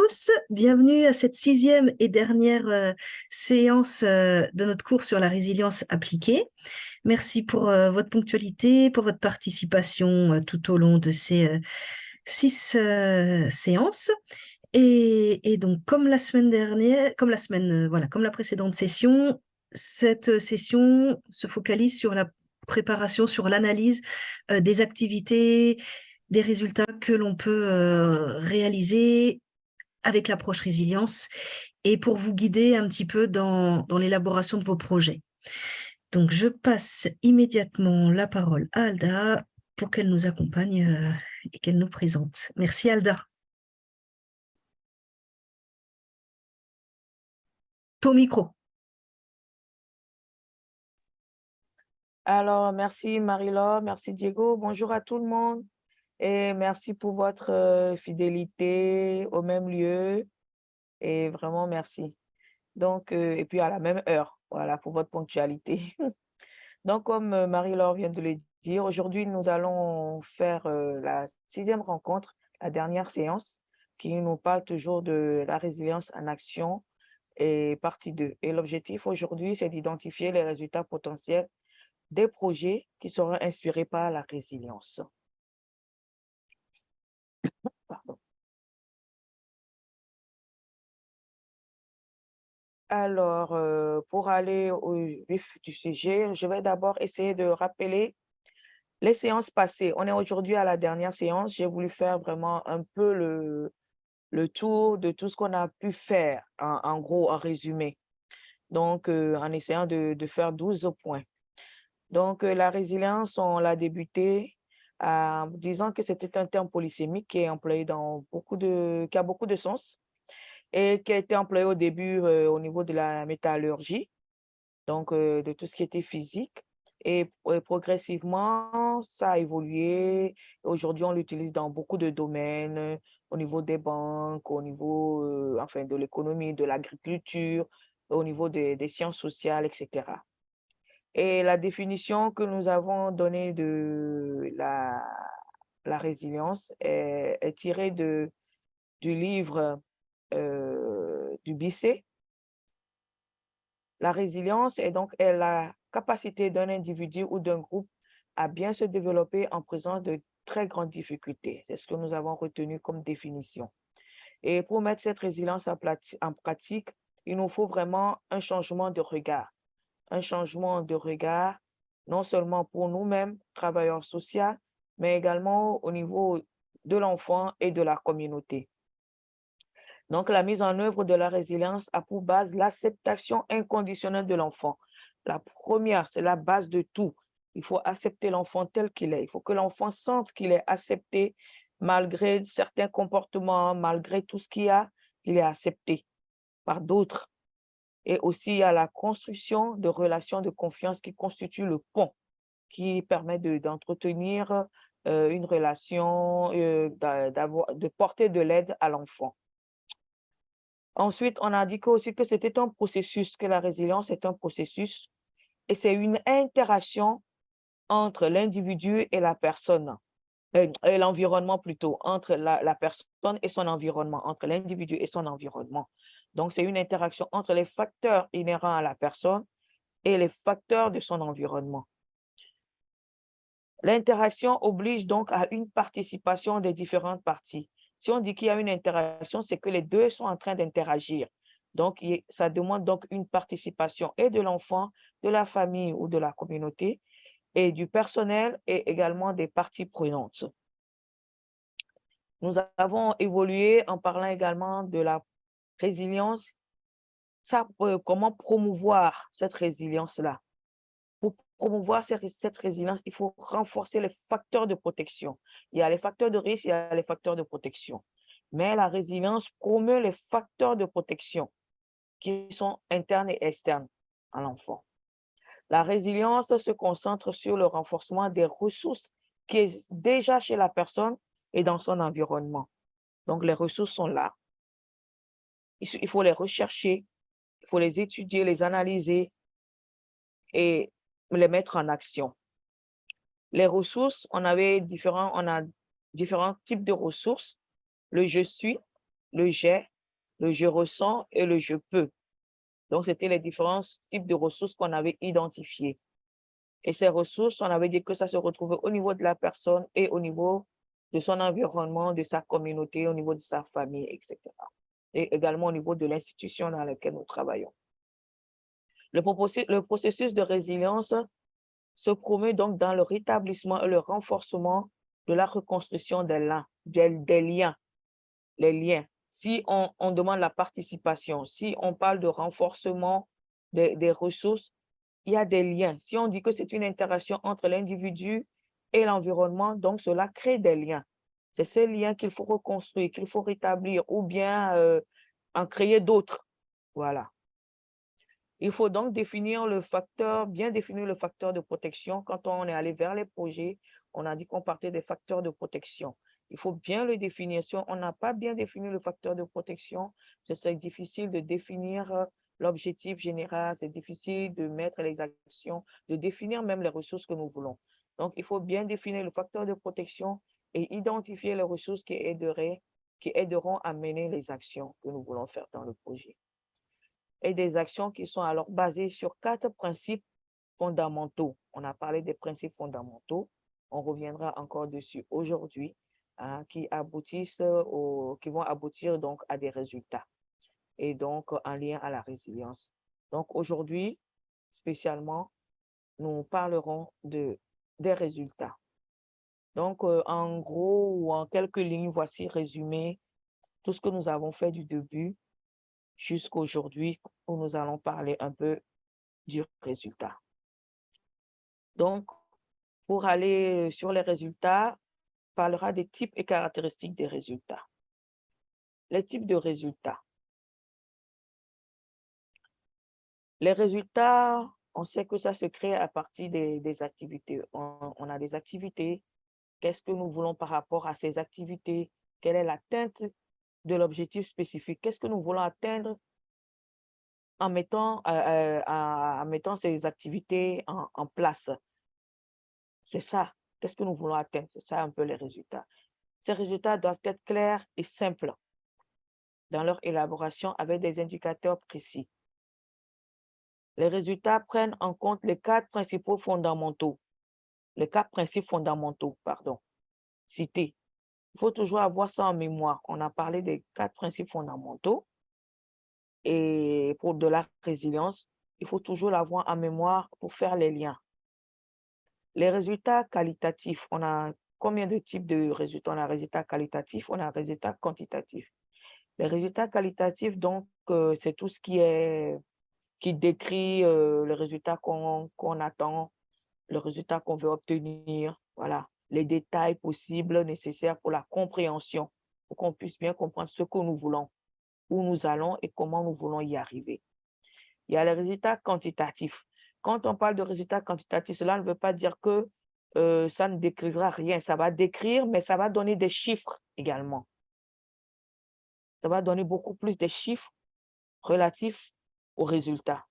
tous, bienvenue à cette 6e et dernière séance de notre cours sur la résilience appliquée. Merci pour votre ponctualité, pour votre participation tout au long de ces 6 séances. Et donc, comme la semaine dernière, comme la précédente session, cette session se focalise sur la préparation, sur l'analyse des activités, des résultats que l'on peut réaliser avec l'approche résilience et pour vous guider un petit peu dans l'élaboration de vos projets. Donc, je passe immédiatement la parole à Alda pour qu'elle nous accompagne et qu'elle nous présente. Merci Alda. Ton micro. Alors, merci Marie-Laure, merci Diego, bonjour à tout le monde et merci pour votre fidélité au même lieu et vraiment merci. Donc, et puis à la même heure, voilà, pour votre ponctualité. Donc, comme Marie-Laure vient de le dire, aujourd'hui, nous allons faire la 6e rencontre, la dernière séance, qui nous parle toujours de la résilience en action et partie 2. Et l'objectif aujourd'hui, c'est d'identifier les résultats potentiels des projets qui seront inspirés par la résilience. Pardon. Alors, pour aller au vif du sujet, je vais d'abord essayer de rappeler les séances passées. On est aujourd'hui à la dernière séance. J'ai voulu faire vraiment un peu le tour de tout ce qu'on a pu faire, en gros, en résumé. Donc, en essayant de faire 12 points. Donc, la résilience, on l'a débuté en disant que c'était un terme polysémique qui est employé qui a beaucoup de sens et qui a été employé au début au niveau de la métallurgie, donc de tout ce qui était physique. Et progressivement, ça a évolué. Aujourd'hui, on l'utilise dans beaucoup de domaines, au niveau des banques, au niveau enfin, de l'économie, de l'agriculture, au niveau des sciences sociales, etc. Et la définition que nous avons donnée de la résilience est tirée du livre du Bisset. La résilience est la capacité d'un individu ou d'un groupe à bien se développer en présence de très grandes difficultés. C'est ce que nous avons retenu comme définition. Et pour mettre cette résilience en pratique, il nous faut vraiment un changement de regard. Un changement de regard, non seulement pour nous-mêmes, travailleurs sociaux, mais également au niveau de l'enfant et de la communauté. Donc, la mise en œuvre de la résilience a pour base l'acceptation inconditionnelle de l'enfant. La première, c'est la base de tout. Il faut accepter l'enfant tel qu'il est. Il faut que l'enfant sente qu'il est accepté malgré certains comportements, malgré tout ce qu'il y a, il est accepté par d'autres. Et aussi, il y a la construction de relations de confiance qui constituent le pont, qui permet d'entretenir une relation, de porter de l'aide à l'enfant. Ensuite, on a dit aussi que c'était un processus, que la résilience est un processus et c'est une interaction entre l'individu et la personne, et l'environnement plutôt, entre la personne et son environnement, entre l'individu et son environnement. Donc, c'est une interaction entre les facteurs inhérents à la personne et les facteurs de son environnement. L'interaction oblige donc à une participation des différentes parties. Si on dit qu'il y a une interaction, c'est que les deux sont en train d'interagir. Donc, ça demande donc une participation et de l'enfant, de la famille ou de la communauté, et du personnel et également des parties prenantes. Nous avons évolué en parlant également de la résilience. Comment promouvoir cette résilience-là? Pour promouvoir cette résilience, il faut renforcer les facteurs de protection. Il y a les facteurs de risque, il y a les facteurs de protection. Mais la résilience promeut les facteurs de protection qui sont internes et externes à l'enfant. La résilience se concentre sur le renforcement des ressources qui est déjà chez la personne et dans son environnement. Donc, les ressources sont là. Il faut les rechercher, il faut les étudier, les analyser et les mettre en action. Les ressources, on a différents types de ressources. Le je suis, le j'ai le je ressens et le je peux. Donc, c'était les différents types de ressources qu'on avait identifiées. Et ces ressources, on avait dit que ça se retrouvait au niveau de la personne et au niveau de son environnement, de sa communauté, au niveau de sa famille, etc. Et également au niveau de l'institution dans laquelle nous travaillons. Le processus de résilience se promeut donc dans le rétablissement et le renforcement de la reconstruction des liens, les liens. Si on demande la participation, si on parle de renforcement des ressources, il y a des liens. Si on dit que c'est une interaction entre l'individu et l'environnement, donc cela crée des liens. C'est ces liens qu'il faut reconstruire, qu'il faut rétablir ou bien en créer d'autres. Voilà. Il faut donc bien définir le facteur de protection. Quand on est allé vers les projets, on a dit qu'on partait des facteurs de protection. Il faut bien le définir. Si on n'a pas bien défini le facteur de protection, c'est difficile de définir l'objectif général, c'est difficile de mettre les actions, de définir même les ressources que nous voulons. Donc, il faut bien définir le facteur de protection et identifier les ressources qui aideront à mener les actions que nous voulons faire dans le projet et des actions qui sont alors basées sur 4 principes fondamentaux. On a parlé des principes fondamentaux. On reviendra encore dessus aujourd'hui, hein, qui vont aboutir donc à des résultats et donc en lien à la résilience. Donc aujourd'hui, spécialement, nous parlerons des résultats. Donc, en gros ou en quelques lignes, voici résumé tout ce que nous avons fait du début jusqu'à aujourd'hui où nous allons parler un peu du résultat. Donc, pour aller sur les résultats, on parlera des types et caractéristiques des résultats. Les types de résultats. Les résultats, on sait que ça se crée à partir des activités. On a des activités. Qu'est-ce que nous voulons par rapport à ces activités? Quelle est l'atteinte de l'objectif spécifique? Qu'est-ce que nous voulons atteindre en mettant ces activités en place? C'est ça. Qu'est-ce que nous voulons atteindre? C'est ça un peu les résultats. Ces résultats doivent être clairs et simples dans leur élaboration avec des indicateurs précis. Les résultats prennent en compte les 4 principes fondamentaux, cités. Il faut toujours avoir ça en mémoire. On a parlé des 4 principes fondamentaux et pour de la résilience, il faut toujours l'avoir en mémoire pour faire les liens. Les résultats qualitatifs, on a combien de types de résultats? On a résultats qualitatifs, on a résultats quantitatifs. Les résultats qualitatifs, donc, c'est tout ce qui décrit le résultat qu'on attend, le résultat qu'on veut obtenir, voilà, les détails possibles nécessaires pour la compréhension, pour qu'on puisse bien comprendre ce que nous voulons, où nous allons et comment nous voulons y arriver. Il y a les résultats quantitatifs. Quand on parle de résultats quantitatifs, cela ne veut pas dire que ça ne décrira rien. Ça va décrire, mais ça va donner des chiffres également. Ça va donner beaucoup plus de chiffres relatifs aux résultats.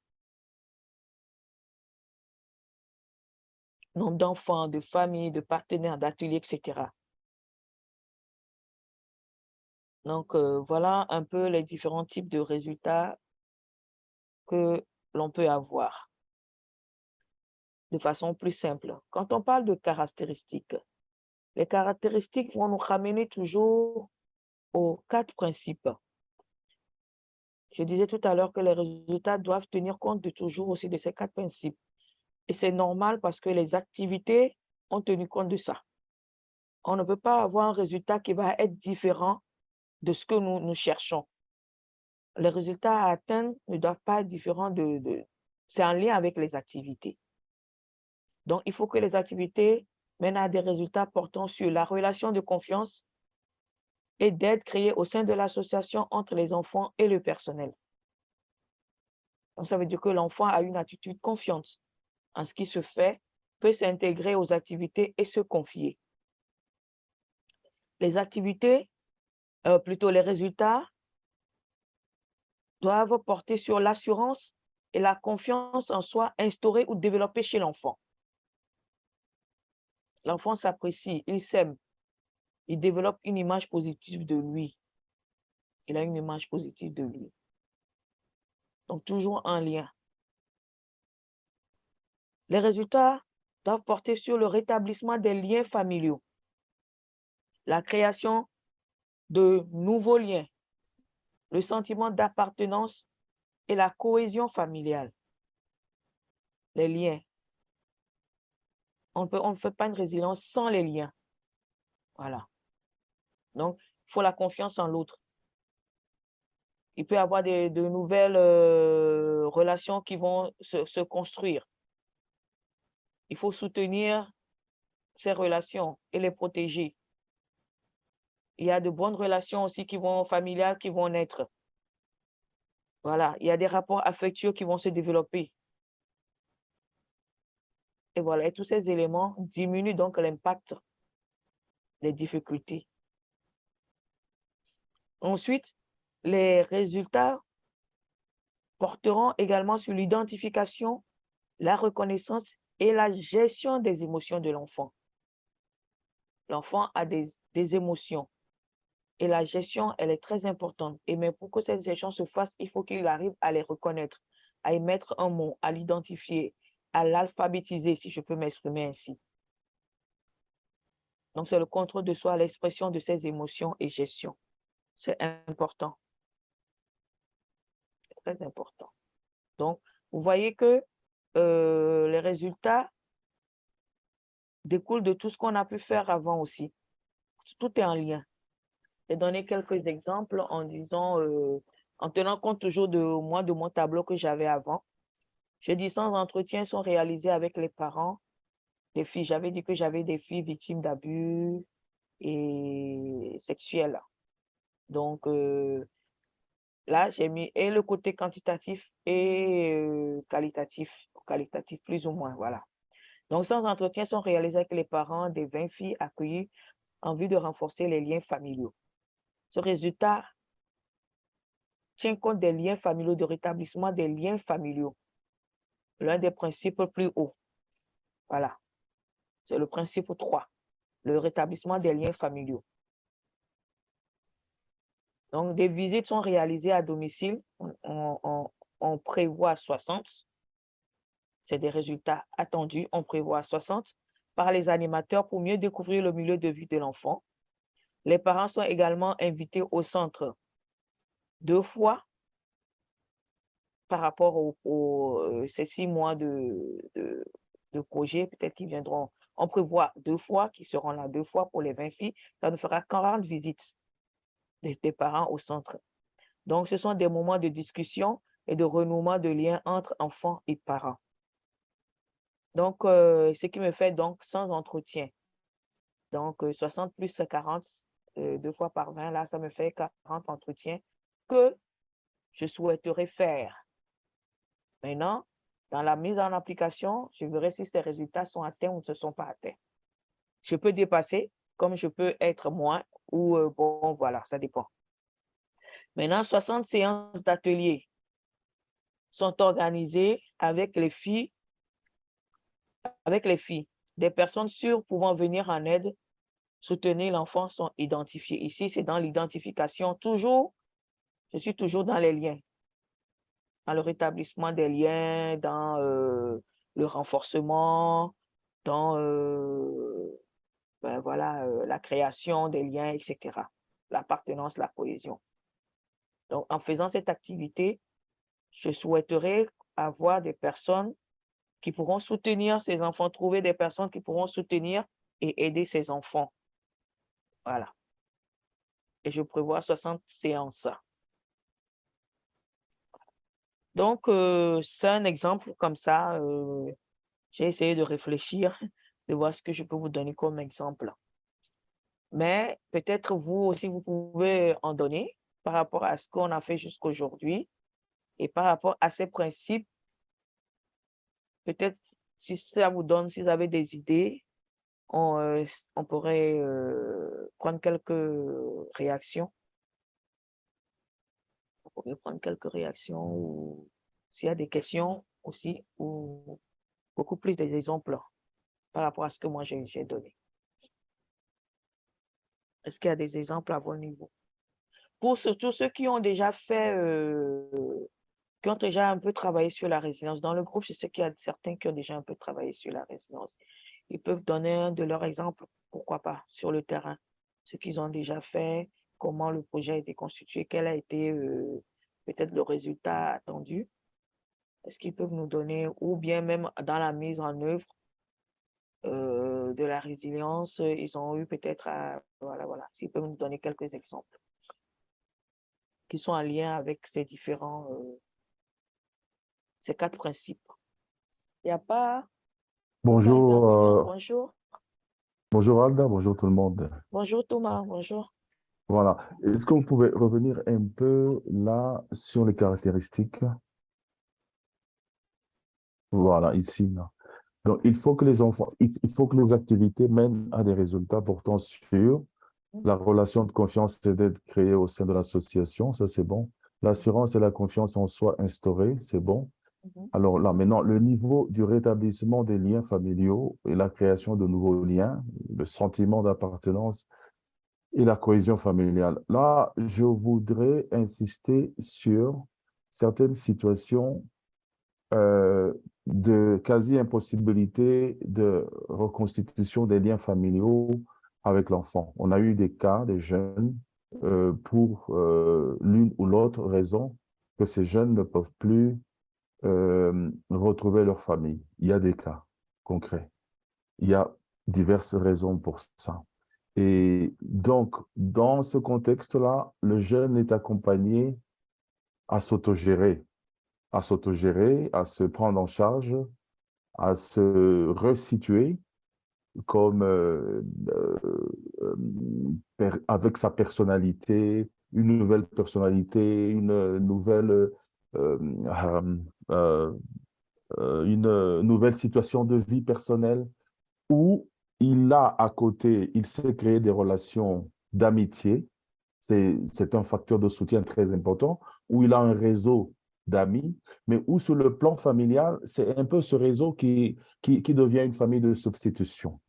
Nombre d'enfants, de familles, de partenaires, d'ateliers, etc. Donc, voilà un peu les différents types de résultats que l'on peut avoir de façon plus simple. Quand on parle de caractéristiques, les caractéristiques vont nous ramener toujours aux 4 principes. Je disais tout à l'heure que les résultats doivent tenir compte de toujours aussi de ces 4 principes. Et c'est normal parce que les activités ont tenu compte de ça. On ne peut pas avoir un résultat qui va être différent de ce que nous cherchons. Les résultats à atteindre ne doivent pas être différents c'est en lien avec les activités. Donc, il faut que les activités mènent à des résultats portant sur la relation de confiance et d'aide créée au sein de l'association entre les enfants et le personnel. Donc, ça veut dire que l'enfant a une attitude confiante en ce qui se fait, peut s'intégrer aux activités et se confier. Les activités, plutôt les résultats, doivent porter sur l'assurance et la confiance en soi instaurée ou développée chez l'enfant. L'enfant s'apprécie, il s'aime, il développe une image positive de lui. il a une image positive de lui. Donc, toujours un lien. Les résultats doivent porter sur le rétablissement des liens familiaux, la création de nouveaux liens, le sentiment d'appartenance et la cohésion familiale. Les liens. On ne fait pas une résilience sans les liens. Voilà. Donc, il faut la confiance en l'autre. Il peut y avoir de nouvelles relations qui vont se construire. Il faut soutenir ces relations et les protéger. Il y a de bonnes relations aussi familiales qui vont naître. Voilà, il y a des rapports affectueux qui vont se développer. Et voilà, et tous ces éléments diminuent donc l'impact des difficultés. Ensuite, les résultats porteront également sur l'identification, la reconnaissance et la gestion des émotions de l'enfant. L'enfant a des émotions et la gestion, elle est très importante. Et mais pour que cette gestion se fasse, il faut qu'il arrive à les reconnaître, à y mettre un mot, à l'identifier, à l'alphabétiser, si je peux m'exprimer ainsi. Donc, c'est le contrôle de soi, l'expression de ses émotions et gestion. C'est important. C'est très important. Donc, vous voyez que les résultats découlent de tout ce qu'on a pu faire avant aussi. Tout est en lien. J'ai donné quelques exemples en disant, en tenant compte toujours de mon tableau que j'avais avant. J'ai dit 100 entretiens sont réalisés avec les parents des filles. J'avais dit que j'avais des filles victimes d'abus et sexuels. Donc, là, j'ai mis et le côté quantitatif et qualitatif plus ou moins, voilà. Donc, 100 entretiens sont réalisés avec les parents des 20 filles accueillies en vue de renforcer les liens familiaux. Ce résultat tient compte des liens familiaux, de rétablissement des liens familiaux. L'un des principes plus hauts. Voilà. C'est le principe 3, le rétablissement des liens familiaux. Donc, des visites sont réalisées à domicile. On prévoit 60. C'est des résultats attendus. On prévoit 60 par les animateurs pour mieux découvrir le milieu de vie de l'enfant. Les parents sont également invités au centre 2 fois par rapport ces 6 mois de projet. Peut-être qu'ils viendront. On prévoit 2 fois, qui seront là 2 fois pour les 20 filles. Ça nous fera 40 visites des parents au centre. Donc, ce sont des moments de discussion et de renouement de liens entre enfants et parents. Donc, ce qui me fait donc 100 entretiens. Donc, 60 plus 40, 2 fois par 20, là, ça me fait 40 entretiens que je souhaiterais faire. Maintenant, dans la mise en application, je verrai si ces résultats sont atteints ou ne se sont pas atteints. Je peux dépasser, comme je peux être moins, ou bon, voilà, ça dépend. Maintenant, 60 séances d'atelier sont organisées avec les filles, Des personnes sûres pouvant venir en aide, soutenir l'enfant sont identifiées. Ici, c'est dans l'identification. Je suis toujours dans les liens, dans le rétablissement des liens, dans le renforcement, dans la création des liens, etc. L'appartenance, la cohésion. Donc, en faisant cette activité, je souhaiterais avoir des personnes qui pourront soutenir ces enfants, trouver des personnes qui pourront soutenir et aider ces enfants. Voilà. Et je prévois 60 séances. Donc, c'est un exemple comme ça. J'ai essayé de réfléchir, de voir ce que je peux vous donner comme exemple. Mais peut-être vous aussi, vous pouvez en donner par rapport à ce qu'on a fait jusqu'aujourd'hui et par rapport à ces principes. Peut-être si ça vous donne, si vous avez des idées, on pourrait prendre quelques réactions. On pourrait prendre quelques réactions ou s'il y a des questions aussi ou beaucoup plus des exemples par rapport à ce que moi j'ai donné. Est-ce qu'il y a des exemples à votre niveau? pour surtout ceux qui ont déjà fait, qui ont déjà un peu travaillé sur la résilience. Dans le groupe, je sais qu'il y a certains qui ont déjà un peu travaillé sur la résilience. Ils peuvent donner un de leurs exemples, pourquoi pas, sur le terrain, ce qu'ils ont déjà fait, comment le projet a été constitué, quel a été peut-être le résultat attendu. Est-ce qu'ils peuvent nous donner, ou bien même dans la mise en œuvre de la résilience, ils ont eu peut-être à, voilà, s'ils peuvent nous donner quelques exemples qui sont en lien avec ces différents, ces quatre principes. Il n'y a pas d'autres Bonjour, intervenants? Bonjour. bonjour Alda, bonjour tout le monde. Bonjour Thomas, bonjour. Voilà. Est-ce que vous pouvez revenir un peu là sur les caractéristiques? Voilà, ici, là. Donc, il faut que les enfants, il faut que les activités mènent à des résultats portant sur la relation de confiance et d'aide créée au sein de l'association, ça c'est bon. L'assurance et la confiance en soi instaurée, c'est bon. Mhm, Alors là, maintenant, le niveau du rétablissement des liens familiaux et la création de nouveaux liens, le sentiment d'appartenance et la cohésion familiale. Là, je voudrais insister sur certaines situations euh, de quasi-impossibilité de reconstitution des liens familiaux avec l'enfant. On a eu des cas, des jeunes, pour l'une ou l'autre raison, que ces jeunes ne peuvent plus retrouver leur famille. Il y a des cas concrets. Il y a diverses raisons pour ça. Et donc, dans ce contexte-là, le jeune est accompagné à s'autogérer, à se prendre en charge, à se resituer comme avec sa personnalité, une nouvelle euh, euh, une nouvelle situation de vie personnelle où il a à côté, il sait créer des relations d'amitié. C'est un facteur de soutien très important, où il a un réseau d'amis, mais où sur le plan familial, c'est un peu ce réseau qui devient une famille de substitution.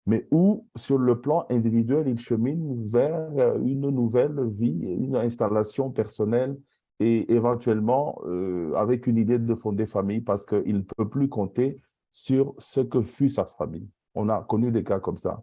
Mais où, sur le plan individuel, il chemine vers une nouvelle vie, une installation personnelle et éventuellement avec une idée de fonder famille parce qu'il ne peut plus compter sur ce que fut sa famille. On a connu des cas comme ça.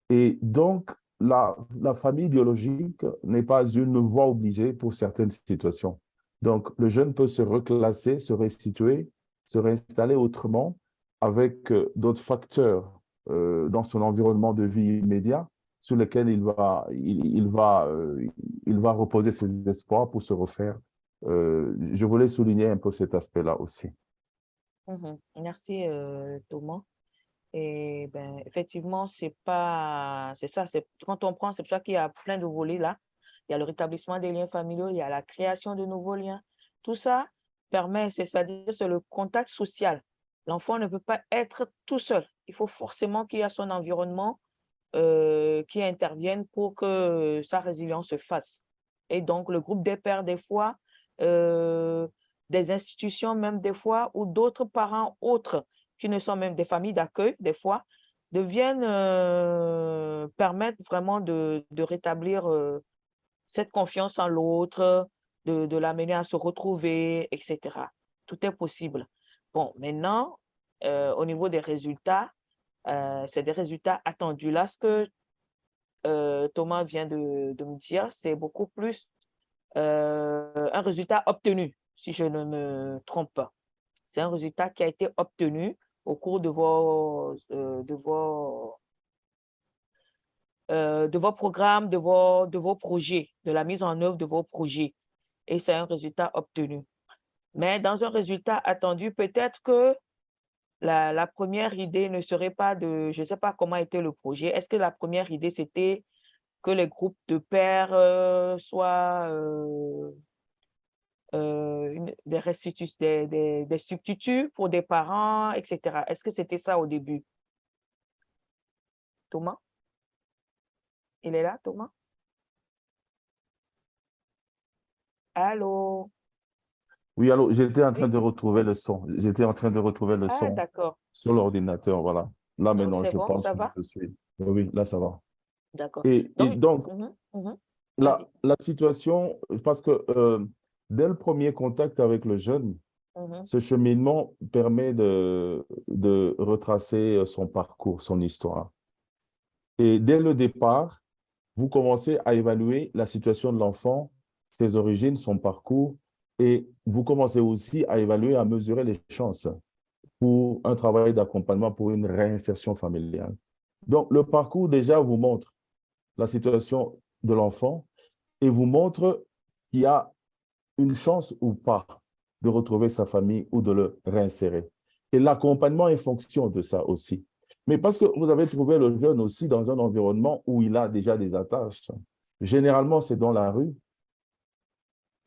Et donc, la famille biologique n'est pas une voie obligée pour certaines situations. Donc, le jeune peut se reclasser, se restituer, se réinstaller autrement avec d'autres facteurs dans son environnement de vie immédiat sur lesquels il va reposer ses espoirs pour se refaire. Je voulais souligner un peu cet aspect-là aussi. mhm. Merci Thomas. Et ben, effectivement, c'est pas, c'est ça, c'est quand on prend, c'est pour ça qu'il y a plein de volets là. Il y a le rétablissement des liens familiaux, il y a la création de nouveaux liens. Tout ça permet, c'est-à-dire c'est le contact social. L'enfant ne peut pas être tout seul. Il faut forcément qu'il y ait son environnement qui intervienne pour que sa résilience se fasse. Et donc, le groupe des pères, des fois, euh, des institutions même des fois, ou d'autres parents autres qui ne sont même des familles d'accueil, des fois, deviennent, permettent vraiment de rétablir cette confiance en l'autre, de l'amener à se retrouver, etc. Tout est possible. Bon, maintenant, au niveau des résultats, c'est des résultats attendus. Là, ce que Thomas vient de me dire, c'est beaucoup plus un résultat obtenu, si je ne me trompe pas. C'est un résultat qui a été obtenu au cours de vos programmes, de vos projets, de la mise en œuvre de vos projets. Et c'est un résultat obtenu. Mais dans un résultat attendu, peut-être que la première idée ne serait pas de, je ne sais pas comment était le projet. Est-ce que la première idée, c'était que les groupes de pairs soient des substituts pour des parents, etc. Est-ce que c'était ça au début? Thomas? Il est là, Thomas? Allô? Oui, alors j'étais en train Oui? de retrouver le son. J'étais en train de retrouver le Ah, son d'accord. sur l'ordinateur, voilà. Là, Donc, maintenant, c'est je bon, pense ça que va? je suis. Oui, oui, là, ça va. D'accord. Et Donc, donc, mhm, mhm. Vas-y. La situation, parce que dès le premier contact avec le jeune, Mhm. ce cheminement permet de retracer son parcours, son histoire. Et dès le départ, vous commencez à évaluer la situation de l'enfant, ses origines, son parcours, et vous commencez aussi à évaluer, à mesurer les chances pour un travail d'accompagnement, pour une réinsertion familiale. Donc, le parcours déjà vous montre la situation de l'enfant et vous montre qu'il y a une chance ou pas de retrouver sa famille ou de le réinsérer. Et l'accompagnement est fonction de ça aussi. Mais parce que vous avez trouvé le jeune aussi dans un environnement où il a déjà des attaches. Généralement, c'est dans la rue.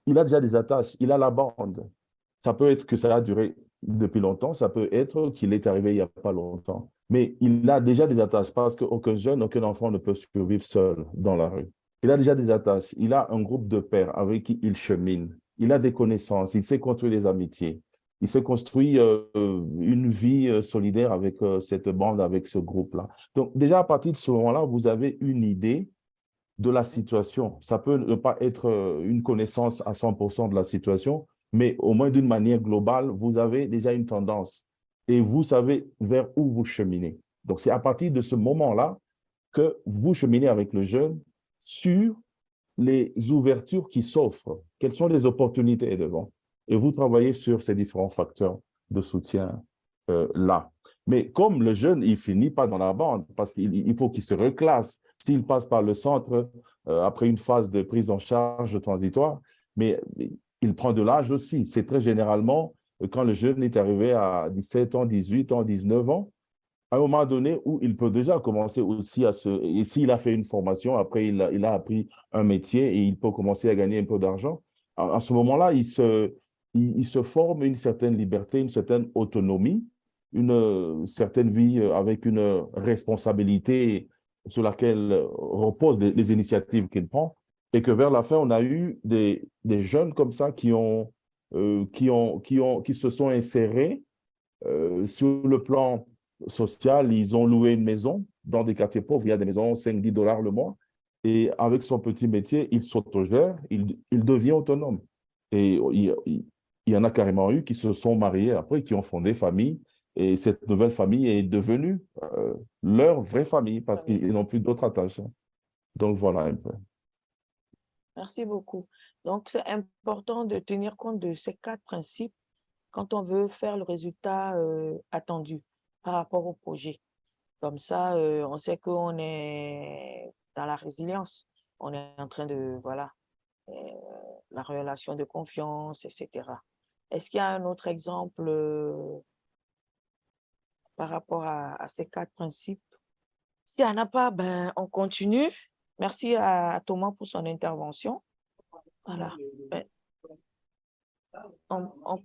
Il a déjà des attaches, il a la bande. Ça peut être que ça a duré depuis longtemps, ça peut être qu'il est arrivé il n'y a pas longtemps. Mais il a déjà des attaches parce qu'aucun jeune, aucun enfant ne peut survivre seul dans la rue. Il a déjà des attaches, il a un groupe de pères avec qui il chemine, il a des connaissances, il sait construire des amitiés, il s'est construit une vie solidaire avec cette bande, avec ce groupe-là. Donc déjà à partir de ce moment-là, vous avez une idée de la situation. Ça peut ne pas être une connaissance à 100% de la situation, mais au moins d'une manière globale, vous avez déjà une tendance et vous savez vers où vous cheminez. Donc, c'est à partir de ce moment-là que vous cheminez avec le jeune sur les ouvertures qui s'offrent, quelles sont les opportunités devant. Et vous travaillez sur ces différents facteurs de soutien là. Mais comme le jeune, il finit pas dans la bande, parce qu'il faut qu'il se reclasse. S'il passe par le centre, après une phase de prise en charge transitoire, mais il prend de l'âge aussi. C'est très généralement, quand le jeune est arrivé à 17 ans, 18 ans, 19 ans, à un moment donné où il peut déjà commencer aussi à se... Et s'il a fait une formation, après il a appris un métier et il peut commencer à gagner un peu d'argent, à ce moment-là, il se forme une certaine liberté, une certaine autonomie, une certaine vie avec une responsabilité sur laquelle reposent les initiatives qu'il prend. Et que vers la fin, on a eu des jeunes comme ça qui se sont insérés sur le plan social, ils ont loué une maison dans des quartiers pauvres. Il y a des maisons 5-10 $ le mois. Et avec son petit métier, il s'autogère, il devient autonome. Et il y en a carrément eu qui se sont mariés après, qui ont fondé famille. Et cette nouvelle famille est devenue leur vraie famille parce Famille. qu'ils n'ont plus d'autres attaches. Donc voilà un peu. Merci beaucoup. Donc, c'est important de tenir compte de ces 4 principes quand on veut faire le résultat attendu par rapport au projet. Comme ça, on sait qu'on est dans la résilience. On est en train de, voilà, euh, la relation de confiance, etc. Est-ce qu'il y a un autre exemple par rapport à ces 4 principes? S'il n'y en a pas, ben, on continue. Merci à Thomas pour son intervention. Voilà. Ben, on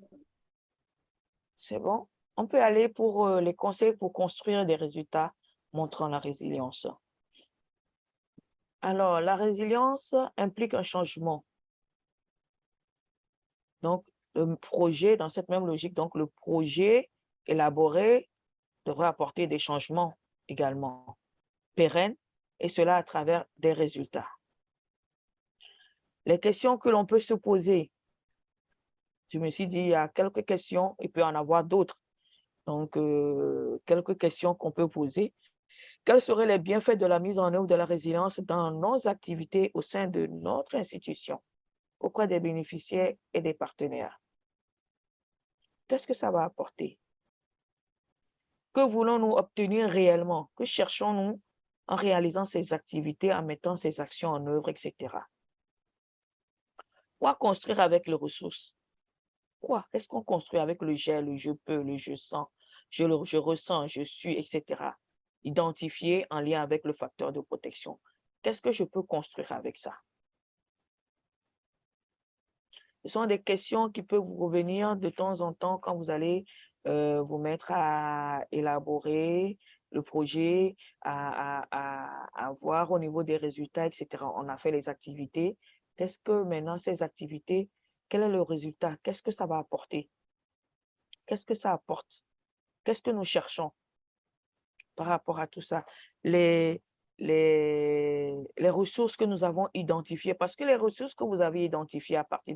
c'est bon. On peut aller pour les conseils pour construire des résultats montrant la résilience. Alors, la résilience implique un changement. Donc, le projet, dans cette même logique, donc le projet élaboré devrait apporter des changements également pérennes, et cela à travers des résultats. Les questions que l'on peut se poser, je me suis dit, il y a quelques questions, il peut en avoir d'autres. Donc, quelques questions qu'on peut poser. Quels seraient les bienfaits de la mise en œuvre de la résilience dans nos activités au sein de notre institution, auprès des bénéficiaires et des partenaires? Qu'est-ce que ça va apporter? Que voulons-nous obtenir réellement? Que cherchons-nous en réalisant ces activités, en mettant ces actions en œuvre, etc. Quoi construire avec les ressources? Quoi? Qu'est-ce qu'on construit avec le j'ai, le je peux, le je sens, je ressens, je suis, etc. Identifier en lien avec le facteur de protection. Qu'est-ce que je peux construire avec ça? Ce sont des questions qui peuvent vous revenir de temps en temps quand vous allez vous mettre à élaborer le projet, à voir au niveau des résultats, etc. On a fait les activités. Qu'est-ce que maintenant ces activités, quel est le résultat? Qu'est-ce que ça va apporter? Qu'est-ce que ça apporte? Qu'est-ce que nous cherchons par rapport à tout ça? les ressources que nous avons identifiées, parce que les ressources que vous avez identifiées à partir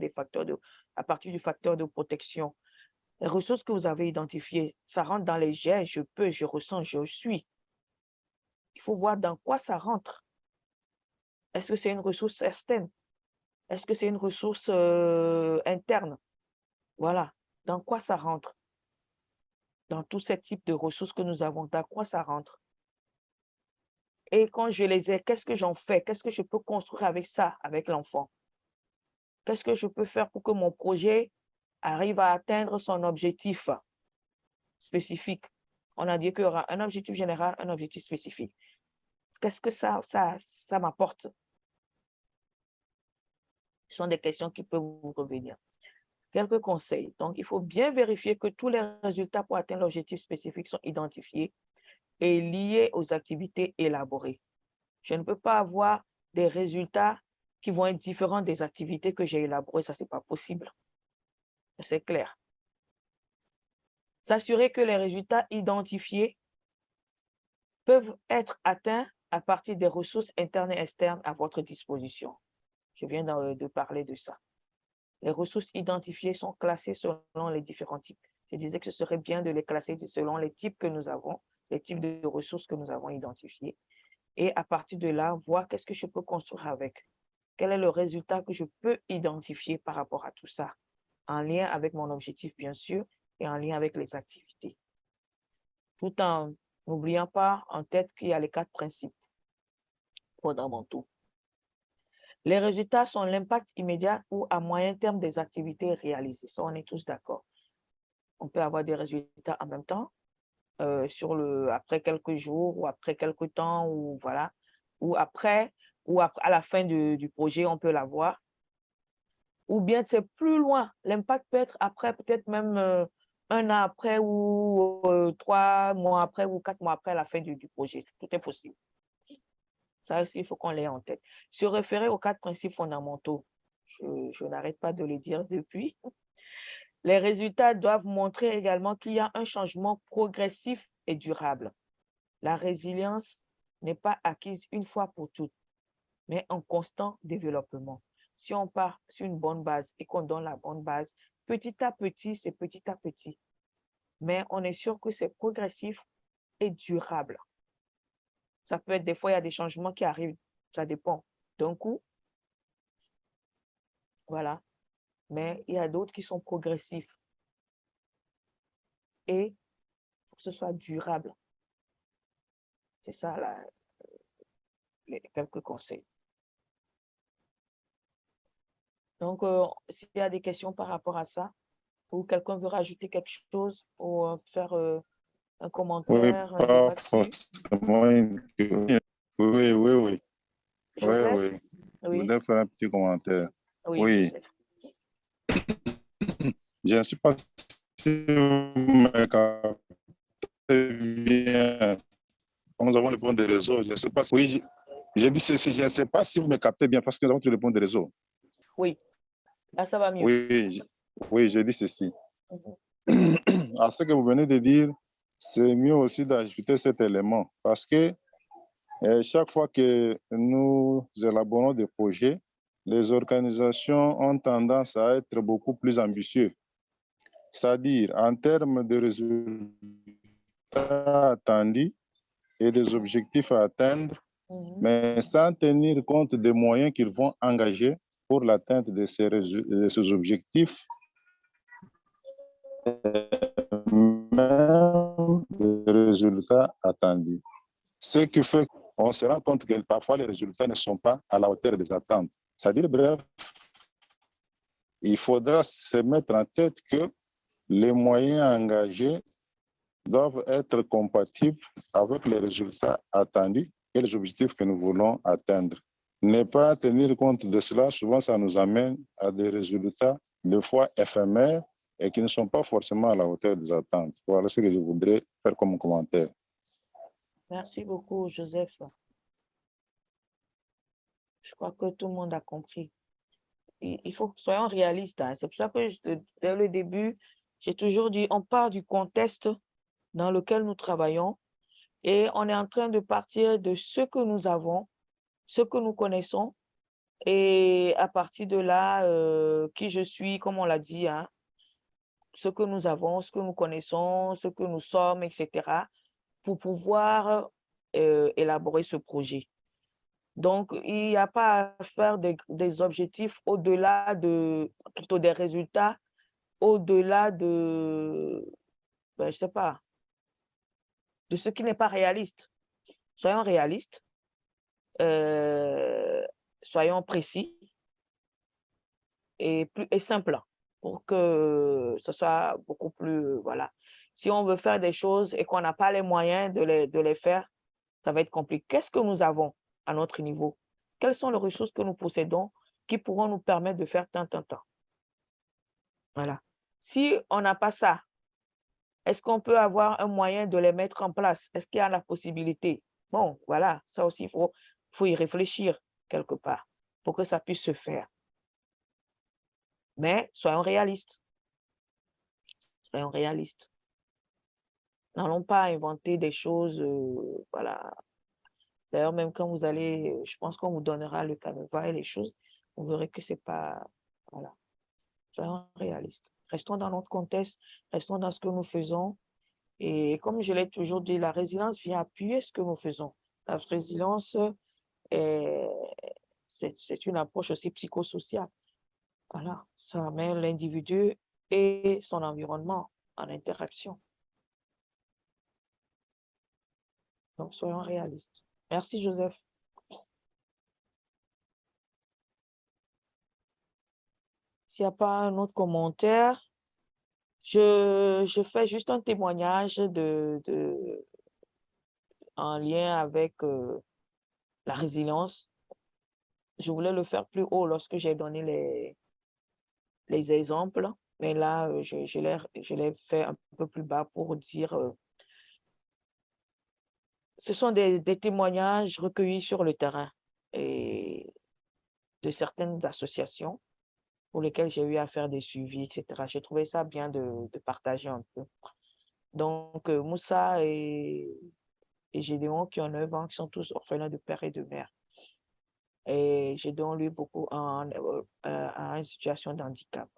à partir du facteur de protection, les ressources que vous avez identifiées, ça rentre dans les j'ai, je peux, je ressens, je suis. Il faut voir dans quoi ça rentre. Est-ce que c'est une ressource externe? Est-ce que c'est une ressource interne? Voilà. Dans quoi ça rentre? Dans tous ces types de ressources que nous avons, dans quoi ça rentre? Et quand je les ai, qu'est-ce que j'en fais? Qu'est-ce que je peux construire avec ça, avec l'enfant? Qu'est-ce que je peux faire pour que mon projet arrive à atteindre son objectif spécifique? On a dit qu'il y aura un objectif général, un objectif spécifique. Qu'est-ce que ça m'apporte? Ce sont des questions qui peuvent vous revenir. Quelques conseils. Donc, il faut bien vérifier que tous les résultats pour atteindre l'objectif spécifique sont identifiés et liés aux activités élaborées. Je ne peux pas avoir des résultats qui vont être différents des activités que j'ai élaborées. Ça, ce n'est pas possible. C'est clair. S'assurer que les résultats identifiés peuvent être atteints à partir des ressources internes et externes à votre disposition. Je viens de parler de ça. Les ressources identifiées sont classées selon les différents types. Je disais que ce serait bien de les classer selon les types que nous avons, les types de ressources que nous avons identifiées. Et à partir de là, voir qu'est-ce que je peux construire avec. Quel est le résultat que je peux identifier par rapport à tout ça, en lien avec mon objectif, bien sûr, et en lien avec les activités. Tout en n'oubliant pas en tête qu'il y a les 4 principes fondamentaux. Les résultats sont l'impact immédiat ou à moyen terme des activités réalisées. Ça, on est tous d'accord. On peut avoir des résultats en même temps, après quelques jours ou après quelques temps, ou voilà, ou après à la fin du projet, on peut l'avoir. Ou bien c'est plus loin. L'impact peut être après, peut-être même 1 an après ou 3 mois après ou 4 mois après la fin du projet. Tout est possible. Ça aussi, il faut qu'on l'ait en tête. Se référer aux 4 principes fondamentaux, je n'arrête pas de le dire depuis. Les résultats doivent montrer également qu'il y a un changement progressif et durable. La résilience n'est pas acquise une fois pour toutes, mais en constant développement. Si on part sur une bonne base et qu'on donne la bonne base, petit à petit, c'est petit à petit. Mais on est sûr que c'est progressif et durable. Ça peut être des fois, il y a des changements qui arrivent. Ça dépend d'un coup. Voilà. Mais il y a d'autres qui sont progressifs. Et il faut que ce soit durable. C'est ça, les quelques conseils. Donc, s'il y a des questions par rapport à ça, ou quelqu'un veut rajouter quelque chose ou faire un commentaire, un débat dessus. Oui, oui, oui. Joseph? Oui. Je Oui, voudrais faire un petit commentaire. oui, Oui, Joseph. je ne sais pas si vous me captez bien. Nous avons le bon des réseaux. Je ne sais pas si... Oui, j'ai dit ceci, je ne sais pas si vous me captez bien parce que nous avons le bon des réseaux. Oui, là, ça va mieux. Oui, j'ai dit ceci. Mhm. À ce que vous venez de dire, c'est mieux aussi d'ajouter cet élément parce que chaque fois que nous élaborons des projets, les organisations ont tendance à être beaucoup plus ambitieuses. C'est-à-dire, en termes de résultats attendus et des objectifs à atteindre, mais sans tenir compte des moyens qu'ils vont engager pour l'atteinte de ces objectifs, même des résultats attendus. Ce qui fait qu'on se rend compte que parfois les résultats ne sont pas à la hauteur des attentes. C'est-à-dire, bref, il faudra se mettre en tête que les moyens engagés doivent être compatibles avec les résultats attendus et les objectifs que nous voulons atteindre. Ne pas tenir compte de cela, souvent ça nous amène à des résultats des fois éphémères et qui ne sont pas forcément à la hauteur des attentes. Voilà ce que je voudrais faire comme commentaire. Merci beaucoup, Joseph. Je crois que tout le monde a compris. Il faut que soyons réalistes. Hein. C'est pour ça que dès le début, j'ai toujours dit, on part du contexte dans lequel nous travaillons Et on est en train de partir de ce que nous avons, ce que nous connaissons, et à partir de là, qui je suis, comme on l'a dit, hein, ce que nous avons, ce que nous connaissons, ce que nous sommes, etc., pour pouvoir élaborer ce projet. Donc, il n'y a pas à faire des objectifs au-delà plutôt des résultats, au-delà je ne sais pas, de ce qui n'est pas réaliste. Soyons réalistes, euh, soyons précis et simples pour que ce soit beaucoup plus, voilà. Si on veut faire des choses et qu'on n'a pas les moyens de les faire, ça va être compliqué. Qu'est-ce que nous avons à notre niveau? Quelles sont les ressources que nous possédons qui pourront nous permettre de faire tant. Voilà. Si on n'a pas ça, est-ce qu'on peut avoir un moyen de les mettre en place? Est-ce qu'il y a la possibilité? Bon, voilà, ça aussi, faut y réfléchir quelque part pour que ça puisse se faire. Mais soyons réalistes. Soyons réalistes. N'allons pas inventer des choses, voilà. D'ailleurs, même quand vous allez, je pense qu'on vous donnera le canevas et les choses, vous verrez que c'est pas, voilà. Soyons réalistes. Restons dans notre contexte, restons dans ce que nous faisons. Et comme je l'ai toujours dit, la résilience vient appuyer ce que nous faisons. La résilience, c'est une approche aussi psychosociale. Voilà, ça met l'individu et son environnement en interaction. Donc, soyons réalistes. Merci, Joseph. S'il n'y a pas un autre commentaire, je fais juste un témoignage en lien avec la résilience. Je voulais le faire plus haut lorsque j'ai donné les exemples, mais là, je l'ai fait un peu plus bas pour dire, ce sont des témoignages recueillis sur le terrain et de certaines associations pour lesquelles j'ai eu à faire des suivis, etc. J'ai trouvé ça bien de partager un peu. Donc, Moussa et Gédéon, qui ont 9 ans, qui sont tous orphelins de père et de mère. Et Gédéon, lui, beaucoup à une situation de handicap.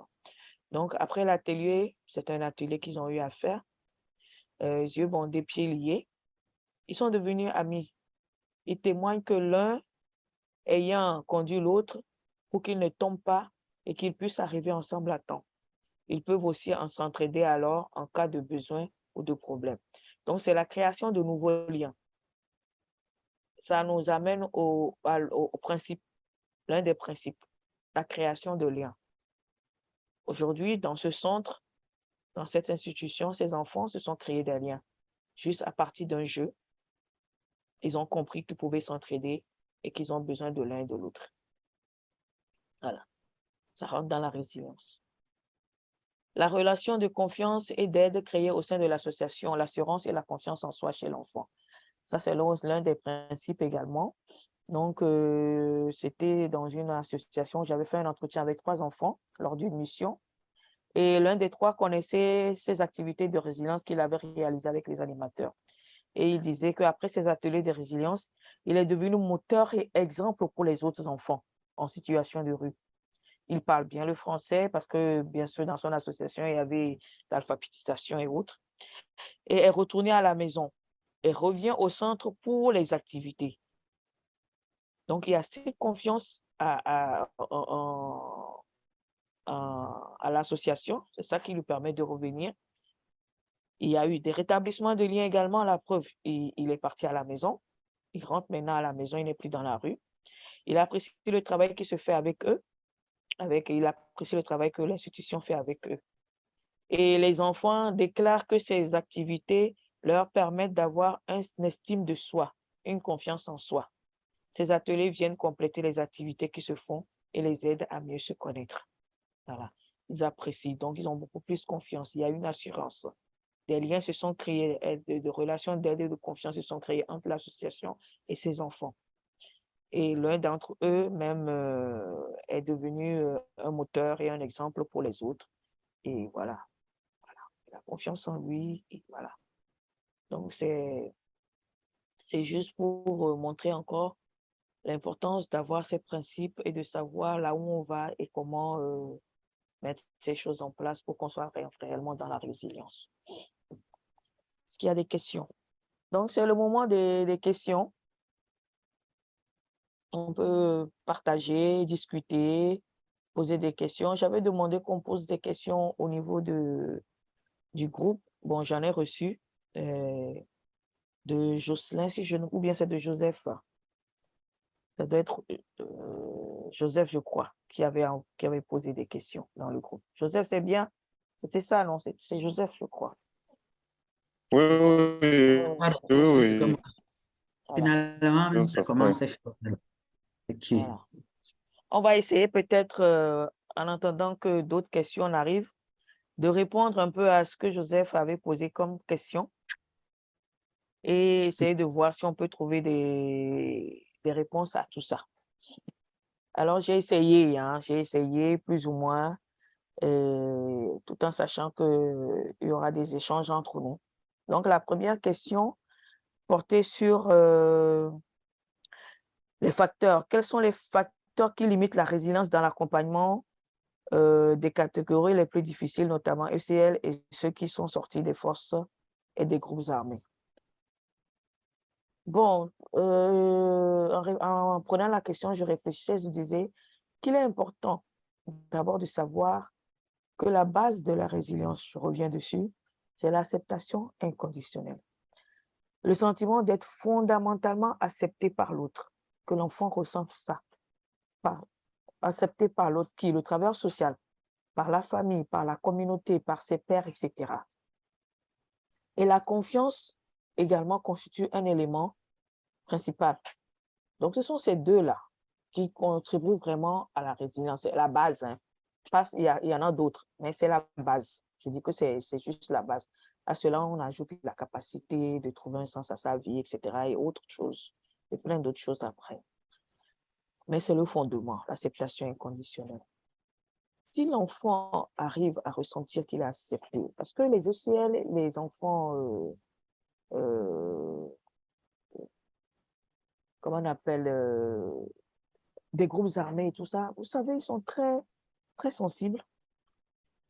Donc, après l'atelier, c'est un atelier qu'ils ont eu à faire, yeux bandés, pieds liés, ils sont devenus amis. Ils témoignent que l'un ayant conduit l'autre pour qu'il ne tombe pas et qu'ils puissent arriver ensemble à temps. Ils peuvent aussi s'entraider alors en cas de besoin ou de problème. Donc, c'est la création de nouveaux liens. Ça nous amène au principe, l'un des principes, la création de liens. Aujourd'hui, dans ce centre, dans cette institution, ces enfants se sont créés des liens. Juste à partir d'un jeu, ils ont compris qu'ils pouvaient s'entraider et qu'ils ont besoin de l'un et de l'autre. Voilà, ça rentre dans la résilience. La relation de confiance et d'aide créée au sein de l'association, l'assurance et la confiance en soi chez l'enfant. Ça, c'est l'un des principes également. Donc, c'était dans une association, j'avais fait un entretien avec 3 enfants lors d'une mission. Et l'un des 3 connaissait ces activités de résilience qu'il avait réalisées avec les animateurs. Et il disait qu'après ces ateliers de résilience, il est devenu moteur et exemple pour les autres enfants en situation de rue. Il parle bien le français parce que, bien sûr, dans son association, il y avait l'alphabétisation et autres. Et est retourné à la maison et revient au centre pour les activités. Donc, il y a cette confiance à l'association. C'est ça qui lui permet de revenir. Il y a eu des rétablissements de liens également, la preuve. Il est parti à la maison. Il rentre maintenant à la maison, il n'est plus dans la rue. Il apprécie le travail qui se fait avec eux. Il apprécie le travail que l'institution fait avec eux. Et les enfants déclarent que ces activités leur permettent d'avoir une estime de soi, une confiance en soi. Ces ateliers viennent compléter les activités qui se font et les aident à mieux se connaître. Voilà. Ils apprécient, donc ils ont beaucoup plus confiance. Il y a une assurance. Des liens se sont créés, de relations d'aide et de confiance se sont créés entre l'association et ses enfants. Et l'un d'entre eux même est devenu un moteur et un exemple pour les autres. Et voilà, la confiance en lui, et voilà. Donc, c'est C'est juste pour montrer encore l'importance d'avoir ces principes et de savoir là où on va et comment mettre ces choses en place pour qu'on soit réellement dans la résilience. Est-ce qu'il y a des questions? Donc, c'est le moment des questions. On peut partager, discuter, poser des questions. J'avais demandé qu'on pose des questions au niveau du groupe. Bon, j'en ai reçu de Jocelyn, si je ne... ou bien c'est de Joseph. Ça doit être Joseph, je crois, qui avait posé des questions dans le groupe. Joseph, c'est bien? C'était ça, non? C'est Joseph, je crois. Oui, oui, Alors, oui, oui. Voilà. finalement, Donc, ça ça, commence à faire. Voilà. On va essayer peut-être, en attendant que d'autres questions arrivent, de répondre un peu à ce que Joseph avait posé comme question et essayer de voir si on peut trouver des réponses à tout ça. Alors, j'ai essayé plus ou moins, tout en sachant qu'il y aura des échanges entre nous. Donc, la première question portait sur les facteurs. Quels sont les facteurs qui limitent la résilience dans l'accompagnement des catégories les plus difficiles, notamment ECL et ceux qui sont sortis des forces et des groupes armés? Bon, en prenant la question, je réfléchissais, je disais qu'il est important d'abord de savoir que la base de la résilience, je reviens dessus, c'est l'acceptation inconditionnelle. Le sentiment d'être fondamentalement accepté par l'autre, que l'enfant ressente ça, accepté par l'autre, qui le travailleur social, par la famille, par la communauté, par ses pairs, etc. Et la confiance également constitue un élément principal. Donc, ce sont ces deux-là qui contribuent vraiment à la résilience. C'est la base. Hein. Il y en a d'autres, mais c'est la base. Je dis que c'est juste la base. À cela, on ajoute la capacité de trouver un sens à sa vie, etc. et autres choses, et plein d'autres choses après. Mais c'est le fondement, l'acceptation inconditionnelle. Si l'enfant arrive à ressentir qu'il est accepté, parce que les ECL, les enfants, comment on appelle, des groupes armés et tout ça, vous savez, ils sont très, très sensibles.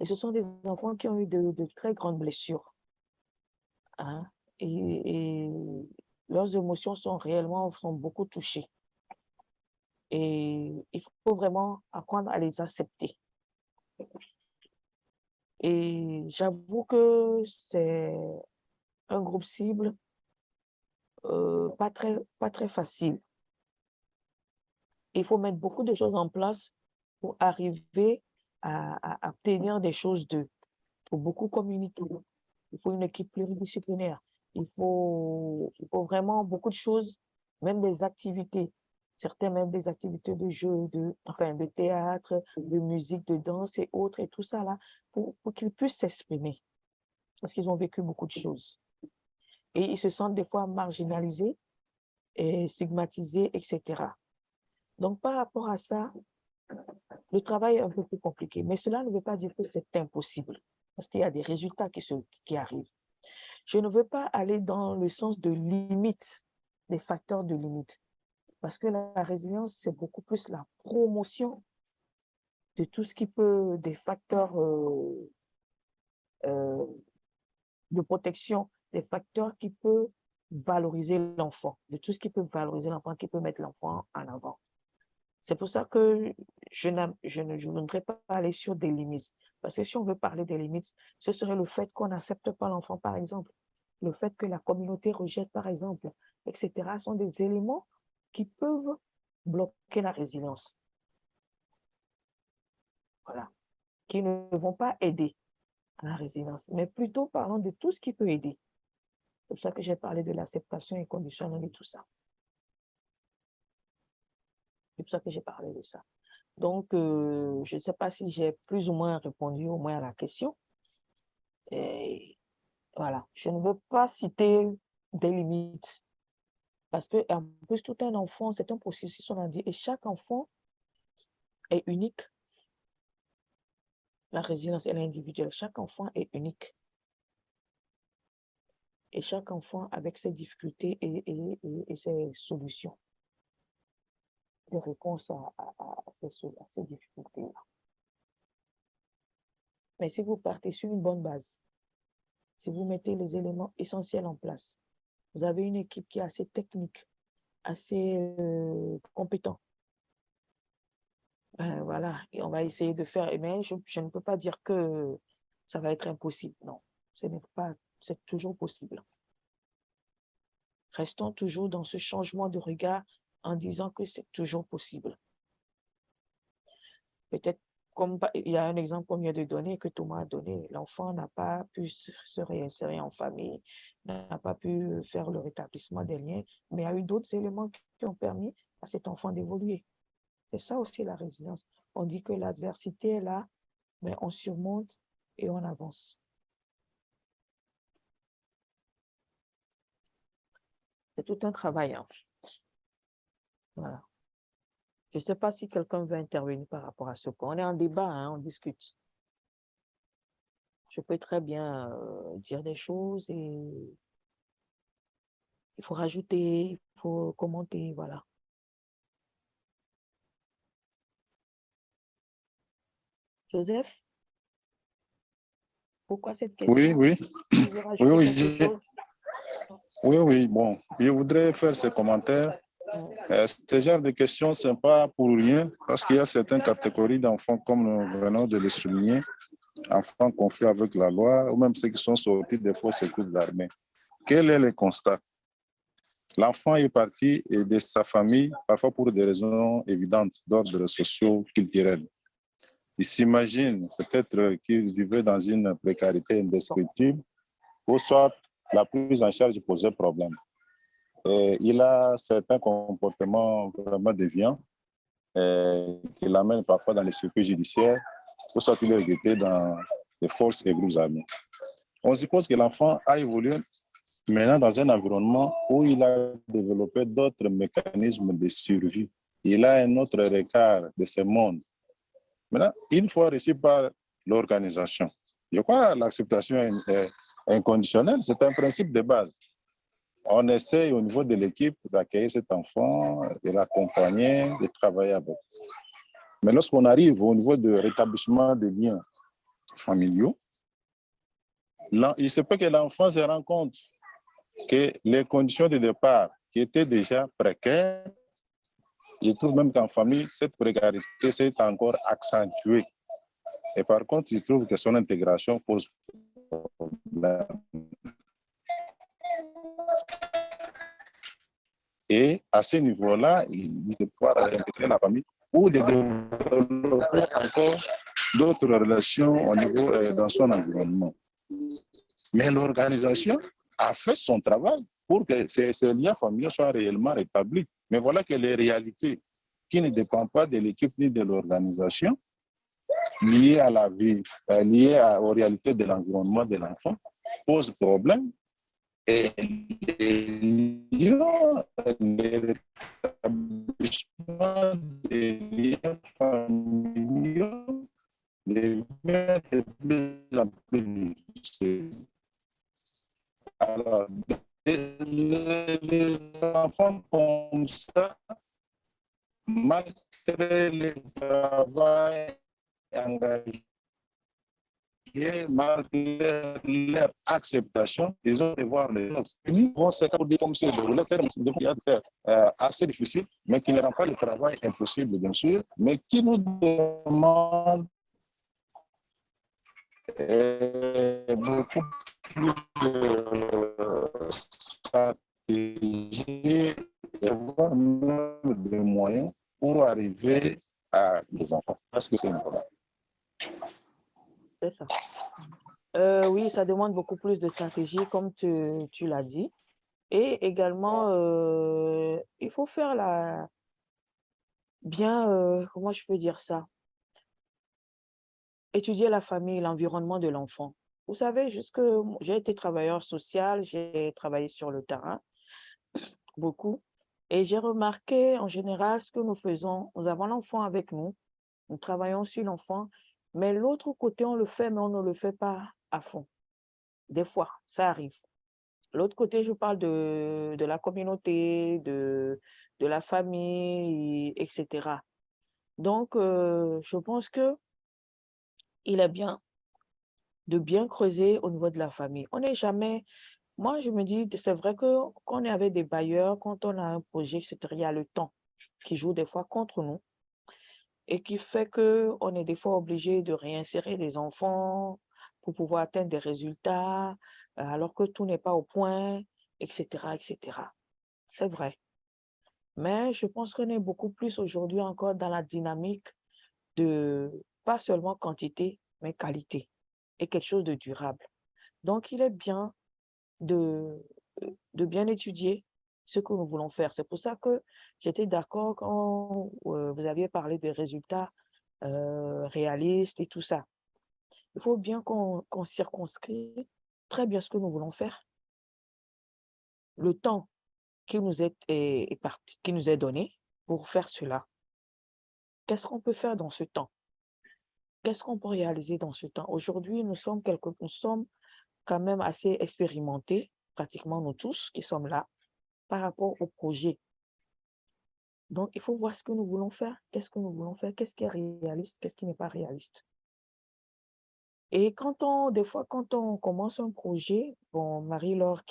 Et ce sont des enfants qui ont eu de très grandes blessures. Hein, et leurs émotions sont beaucoup touchées. Et il faut vraiment apprendre à les accepter. Et j'avoue que c'est un groupe cible pas très facile. Il faut mettre beaucoup de choses en place pour arriver à obtenir des choses d'eux. Il faut beaucoup communiquer. Il faut une équipe pluridisciplinaire. Il faut vraiment beaucoup de choses, même des activités. Certains même des activités de jeu, de théâtre, de musique, de danse et autres, et tout ça là, pour qu'ils puissent s'exprimer. Parce qu'ils ont vécu beaucoup de choses. Et ils se sentent des fois marginalisés et stigmatisés, etc. Donc, par rapport à ça, le travail est un peu plus compliqué. Mais cela ne veut pas dire que c'est impossible, parce qu'il y a des résultats qui arrivent. Je ne veux pas aller dans le sens de limite, des facteurs de limite, parce que la résilience, c'est beaucoup plus la promotion de tout ce qui peut, des facteurs de protection, des facteurs qui peuvent valoriser l'enfant, de tout ce qui peut valoriser l'enfant, qui peut mettre l'enfant en avant. C'est pour ça que je ne voudrais pas aller sur des limites. Parce que si on veut parler des limites, ce serait le fait qu'on n'accepte pas l'enfant, par exemple. Le fait que la communauté rejette, par exemple, etc., sont des éléments qui peuvent bloquer la résilience. Voilà. Qui ne vont pas aider à la résilience, mais plutôt parlons de tout ce qui peut aider. C'est pour ça que j'ai parlé de l'acceptation inconditionnelle et tout ça. C'est pour ça que j'ai parlé de ça. Donc, je ne sais pas si j'ai plus ou moins répondu au moins à la question. Et voilà, je ne veux pas citer des limites. Parce que, en plus, tout un enfant, c'est un processus, on a dit, et chaque enfant est unique. La résilience, elle est individuelle. Chaque enfant est unique. Et chaque enfant avec ses difficultés et ses solutions, des réponses à ces difficultés-là. Mais si vous partez sur une bonne base, si vous mettez les éléments essentiels en place, vous avez une équipe qui est assez technique, assez compétent. Ben, voilà, et on va essayer de faire, mais je ne peux pas dire que ça va être impossible. Non, c'est toujours possible. Restons toujours dans ce changement de regard en disant que c'est toujours possible. Peut-être, comme il y a un exemple qu'on vient de donner, que Thomas a donné, l'enfant n'a pas pu se réinsérer en famille, n'a pas pu faire le rétablissement des liens, mais il y a eu d'autres éléments qui ont permis à cet enfant d'évoluer. C'est ça aussi la résilience. On dit que l'adversité est là, mais on surmonte et on avance. C'est tout un travail, hein. Voilà. Je ne sais pas si quelqu'un veut intervenir par rapport à ce point. On est en débat, hein, on discute. Je peux très bien dire des choses et il faut rajouter, il faut commenter, voilà. Joseph, pourquoi cette Oui, question? oui, Tu veux oui, rajouter oui, quelque chose? oui, bon, je voudrais faire ce commentaire. Ce genre de questions, ce n'est pas pour rien, parce qu'il y a certaines catégories d'enfants, comme nous venons de le souligner, enfants conflits avec la loi, ou même ceux qui sont sortis des forces écoutes d'armée. Quel est le constat? L'enfant est parti de sa famille, parfois pour des raisons évidentes d'ordre socio-culturel. Il s'imagine peut-être qu'il vivait dans une précarité indescriptible, ou soit la prise en charge posait problème. Et il a certains comportements vraiment déviants qui l'amènent parfois dans les circuits judiciaires, ou soit il est recruté dans les forces et groupes armés. On suppose que l'enfant a évolué maintenant dans un environnement où il a développé d'autres mécanismes de survie. Il a un autre regard de ce monde. Maintenant, une fois reçu par l'organisation, je crois que l'acceptation est inconditionnelle, c'est un principe de base. On essaie au niveau de l'équipe d'accueillir cet enfant, de l'accompagner, de travailler avec. Mais lorsqu'on arrive au niveau de rétablissement des liens familiaux, il se peut que l'enfant se rende compte que les conditions de départ qui étaient déjà précaires, il trouve même qu'en famille, cette précarité s'est encore accentuée. Et par contre, il trouve que son intégration pose problème. Et à ce niveau-là, il doit pouvoir intégrer la famille ou de développer encore d'autres relations au niveau, dans son environnement. Mais l'organisation a fait son travail pour que ces liens familiaux soient réellement rétablis. Mais voilà que les réalités qui ne dépendent pas de l'équipe ni de l'organisation, liées à la vie, liées aux réalités de l'environnement de l'enfant, posent problème. Et les liens, les rétablissement des liens familiaux devient de plus en plus difficile. Alors, les enfants comme ça, malgré le travail engagé, malgré leur acceptation, ils ont de voir les autres. Ils vont se faire comme si le terme de faire assez difficile, mais qui ne rend pas le travail impossible, bien sûr, mais qui nous demande beaucoup plus de stratégie et voire même des moyens pour arriver à les enfants. Parce que c'est important. C'est ça. Oui, ça demande beaucoup plus de stratégie, comme tu l'as dit. Et également, il faut faire comment je peux dire ça? Étudier la famille, l'environnement de l'enfant. Vous savez, j'ai été travailleur social, j'ai travaillé sur le terrain, beaucoup, et j'ai remarqué en général ce que nous faisons. Nous avons l'enfant avec nous, nous travaillons sur l'enfant, mais l'autre côté, on le fait, mais on ne le fait pas à fond. Des fois, ça arrive. L'autre côté, je parle de la communauté, de la famille, etc. Donc, je pense que il est bien de bien creuser au niveau de la famille. On n'est jamais... Moi, je me dis, c'est vrai que quand on est avec des bailleurs, quand on a un projet, etc., il y a le temps qui joue des fois contre nous et qui fait qu'on est des fois obligé de réinsérer des enfants pour pouvoir atteindre des résultats, alors que tout n'est pas au point, etc., etc. C'est vrai. Mais je pense qu'on est beaucoup plus aujourd'hui encore dans la dynamique de pas seulement quantité, mais qualité et quelque chose de durable. Donc, il est bien de bien étudier ce que nous voulons faire. C'est pour ça que j'étais d'accord quand vous aviez parlé des résultats réalistes et tout ça. Il faut bien qu'on circonscrit très bien ce que nous voulons faire. Le temps qui nous qui nous est donné pour faire cela. Qu'est-ce qu'on peut faire dans ce temps? Qu'est-ce qu'on peut réaliser dans ce temps? Aujourd'hui, nous sommes quand même assez expérimentés, pratiquement nous tous qui sommes là, par rapport au projet. Donc, il faut voir ce que nous voulons faire, qu'est-ce que nous voulons faire, qu'est-ce qui est réaliste, qu'est-ce qui n'est pas réaliste. Et des fois, quand on commence un projet, bon, Marie-Laure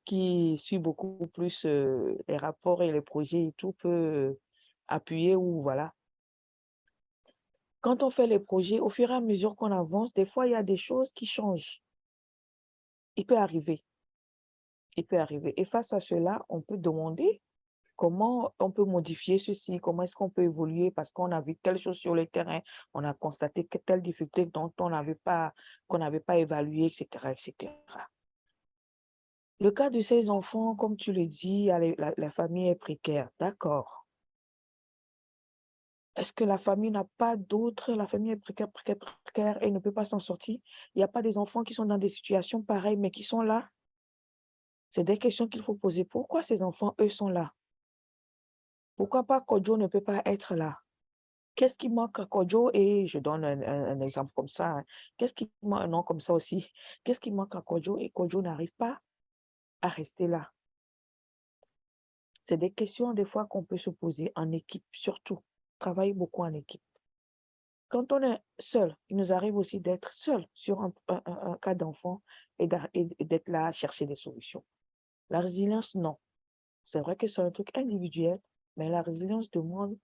qui suit beaucoup plus les rapports et les projets et tout peut appuyer ou voilà. Quand on fait les projets, au fur et à mesure qu'on avance, des fois, il y a des choses qui changent. Il peut arriver. Il peut arriver. Et face à cela, on peut demander comment on peut modifier ceci, comment est-ce qu'on peut évoluer parce qu'on a vu telle chose sur le terrain, on a constaté que telle difficulté dont qu'on n'avait pas évalué, etc., etc. Le cas de ces enfants, comme tu le dis, la famille est précaire, d'accord. Est-ce que la famille n'a pas d'autres, la famille est précaire, précaire, précaire et ne peut pas s'en sortir? Il n'y a pas des enfants qui sont dans des situations pareilles, mais qui sont là? C'est des questions qu'il faut poser. Pourquoi ces enfants, eux, sont là? Pourquoi pas Kodjo ne peut pas être là? Qu'est-ce qui manque à Kodjo? Et je donne un exemple comme ça, hein. Qu'est-ce qui manque, un nom comme ça aussi? Qu'est-ce qui manque à Kodjo et Kodjo n'arrive pas à rester là? C'est des questions des fois qu'on peut se poser en équipe, surtout. Travailler beaucoup en équipe. Quand on est seul, il nous arrive aussi d'être seul sur un cas d'enfant et d'être là à chercher des solutions. La résilience, non. C'est vrai que c'est un truc individuel, mais la résilience demande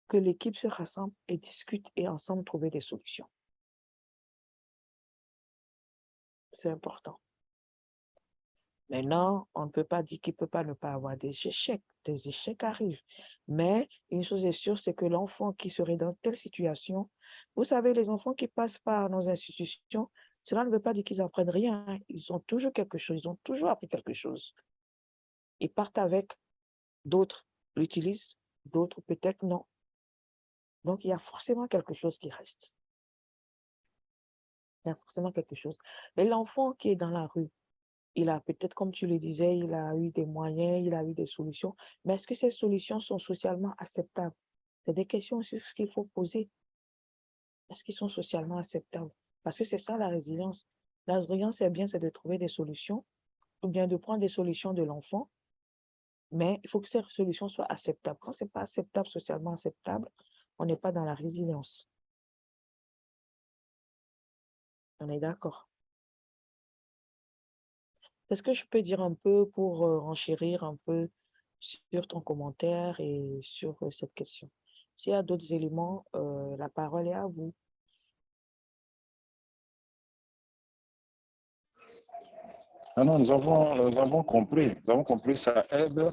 que l'équipe se rassemble et discute et ensemble trouver des solutions. C'est important. Maintenant, on ne peut pas dire qu'il ne peut pas ne pas avoir des échecs. Des échecs arrivent. Mais une chose est sûre, c'est que l'enfant qui serait dans telle situation, vous savez, les enfants qui passent par nos institutions, cela ne veut pas dire qu'ils n'apprennent rien, hein. Ils ont toujours quelque chose, ils ont toujours appris quelque chose. Ils partent avec, d'autres l'utilisent, d'autres peut-être non. Donc, il y a forcément quelque chose qui reste. Il y a forcément quelque chose. Et l'enfant qui est dans la rue, il a peut-être, comme tu le disais, il a eu des moyens, il a eu des solutions. Mais est-ce que ces solutions sont socialement acceptables? C'est des questions aussi qu'il faut poser. Est-ce qu'ils sont socialement acceptables? Parce que c'est ça la résilience. La résilience, c'est bien, c'est de trouver des solutions ou bien de prendre des solutions de l'enfant, mais il faut que ces solutions soient acceptables. Quand ce n'est pas acceptable, socialement acceptable, on n'est pas dans la résilience. On est d'accord. Est-ce que je peux dire un peu pour renchérir un peu sur ton commentaire et sur cette question? S'il y a d'autres éléments, la parole est à vous. Ah non, nous avons compris. Nous avons compris, ça aide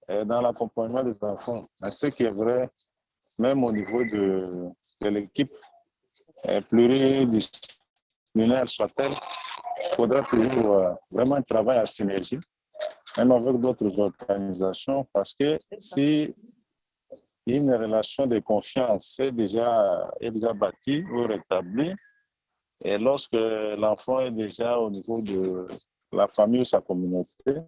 dans l'accompagnement des enfants. Mais ce qui est vrai, même au niveau de l'équipe pluridisciplinaire soit-elle, il faudra toujours vraiment un travail à synergie, même avec d'autres organisations, parce que si une relation de confiance est déjà bâtie ou rétablie, et lorsque l'enfant est déjà au niveau de la famille ou sa communauté,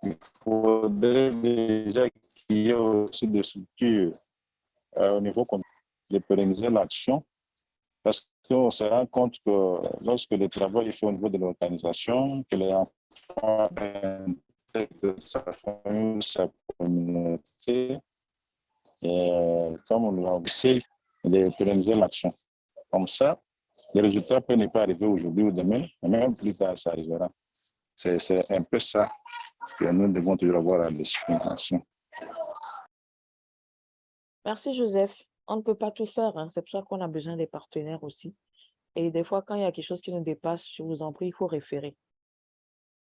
il faudrait déjà qu'il y ait aussi des structures au niveau de pérenniser l'action. Parce on se rend compte que lorsque le travail est fait au niveau de l'organisation, que les enfants intègrent sa famille, sa communauté, et comme on l'a essayé de pérenniser l'action. Comme ça, les résultats peuvent ne pas arriver aujourd'hui ou demain, mais même plus tard, ça arrivera. C'est un peu ça que nous devons toujours avoir à l'esprit. Merci, Joseph. On ne peut pas tout faire, hein. C'est pour ça qu'on a besoin des partenaires aussi. Et des fois, quand il y a quelque chose qui nous dépasse, je vous en prie, il faut référer.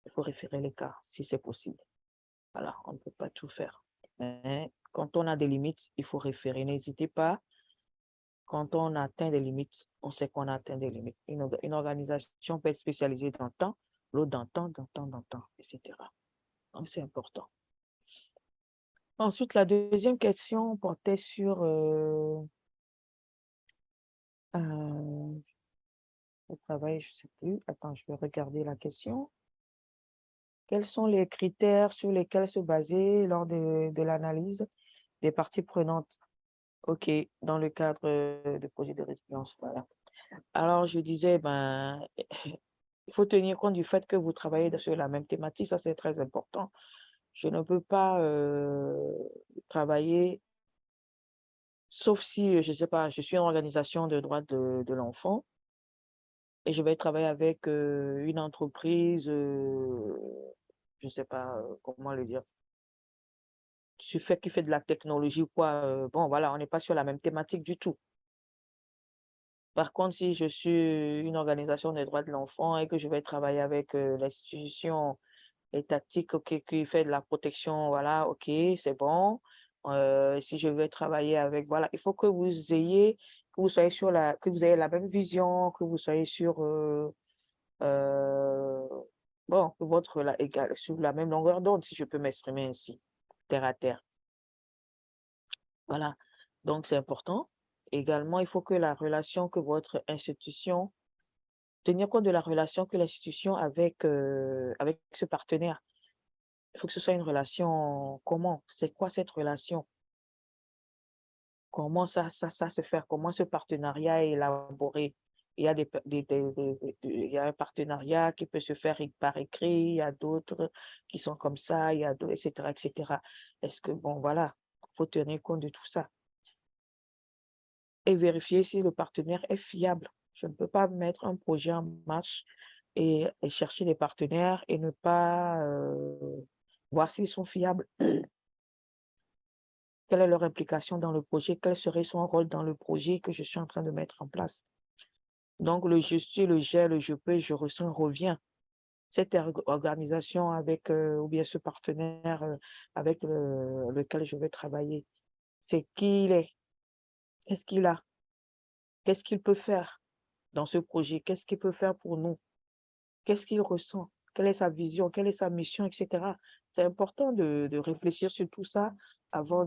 Il faut référer les cas, si c'est possible. Voilà, on ne peut pas tout faire. Mais quand on a des limites, il faut référer. N'hésitez pas. Quand on atteint des limites, on sait qu'on a atteint des limites. Une organisation peut être spécialisée dans temps, l'autre dans temps, etc. Donc, c'est important. Ensuite, la deuxième question portait sur le travail, je ne sais plus. Attends, je vais regarder la question. Quels sont les critères sur lesquels se baser lors de l'analyse des parties prenantes? OK, dans le cadre de projet de résilience, voilà. Alors, je disais, il faut tenir compte du fait que vous travaillez sur la même thématique, ça c'est très important. Je ne peux pas travailler, sauf si, je ne sais pas, je suis une organisation de droits de l'enfant et je vais travailler avec une entreprise, je ne sais pas comment le dire, qui fait de la technologie ou quoi. Bon, voilà, on n'est pas sur la même thématique du tout. Par contre, si je suis une organisation des droits de l'enfant et que je vais travailler avec l'institution étatique qui fait de la protection, voilà, OK, c'est bon. Si je vais travailler avec, voilà, il faut que vous ayez, que vous soyez que vous ayez la même vision, que vous soyez bon, sur la même longueur d'onde, si je peux m'exprimer ainsi, terre à terre. Voilà. Donc, c'est important. Également, il faut que la relation que votre institution, tenir compte de la relation que l'institution avec ce partenaire. Il faut que ce soit une relation comment? C'est quoi cette relation? Comment ça se fait? Comment ce partenariat est élaboré? Il y a il y a un partenariat qui peut se faire par écrit, il y a d'autres qui sont comme ça, il y a d'autres, etc., etc. Est-ce que, bon, voilà, il faut tenir compte de tout ça et vérifier si le partenaire est fiable. Je ne peux pas mettre un projet en marche et chercher des partenaires et ne pas voir s'ils sont fiables. Quelle est leur implication dans le projet? Quel serait son rôle dans le projet que je suis en train de mettre en place? Donc, le je suis, le j'ai, le je peux, je ressens revient. Cette organisation avec, ou bien ce partenaire avec lequel je vais travailler, c'est qui il est? Qu'est-ce qu'il a? Qu'est-ce qu'il peut faire dans ce projet? Qu'est-ce qu'il peut faire pour nous? Qu'est-ce qu'il ressent? Quelle est sa vision? Quelle est sa mission, etc. C'est important de réfléchir sur tout ça avant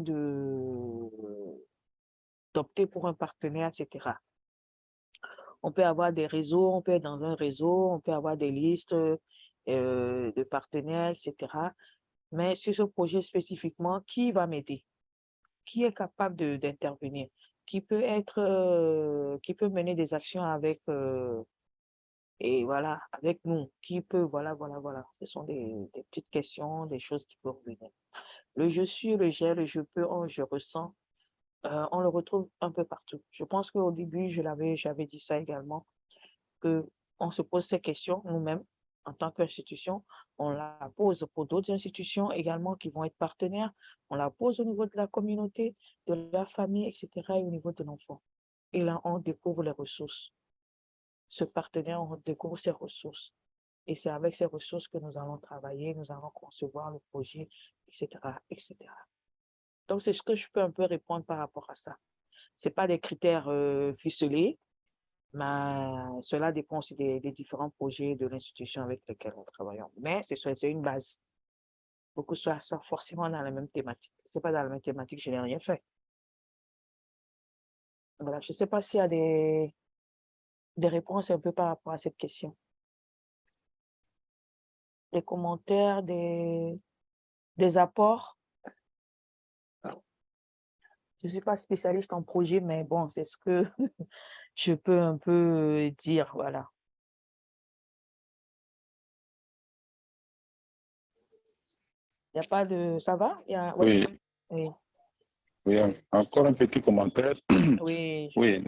d'opter pour un partenaire, etc. On peut avoir des réseaux, on peut être dans un réseau, on peut avoir des listes de partenaires, etc. Mais sur ce projet spécifiquement, qui va m'aider? Qui est capable d'intervenir? Qui peut qui peut mener des actions avec, et voilà, avec nous? Qui peut, voilà. Ce sont des petites questions, des choses qui peuvent venir. Le je suis, le j'ai, le je peux, je ressens. On le retrouve un peu partout. Je pense qu'au début, j'avais dit ça également, qu'on se pose ces questions nous-mêmes en tant qu'institution. On la pose pour d'autres institutions également qui vont être partenaires. On la pose au niveau de la communauté, de la famille, etc. et au niveau de l'enfant. Et là, on découvre les ressources. Ce partenaire, on découvre ses ressources. Et c'est avec ces ressources que nous allons travailler, nous allons concevoir le projet, etc., etc. Donc, c'est ce que je peux un peu répondre par rapport à ça. Ce n'est pas des critères ficelés, mais cela dépend aussi des différents projets de l'institution avec lesquels nous travaillons. Mais c'est une base. Pour que ce soit forcément dans la même thématique. Si ce n'est pas dans la même thématique, je n'ai rien fait. Voilà, je ne sais pas s'il y a des réponses un peu par rapport à cette question. Des commentaires, des apports. Je ne suis pas spécialiste en projet, mais bon, c'est ce que je peux un peu dire, voilà. Il n'y a pas de... Ça va? Oui, Oui, oui, encore un petit commentaire. oui, Oui,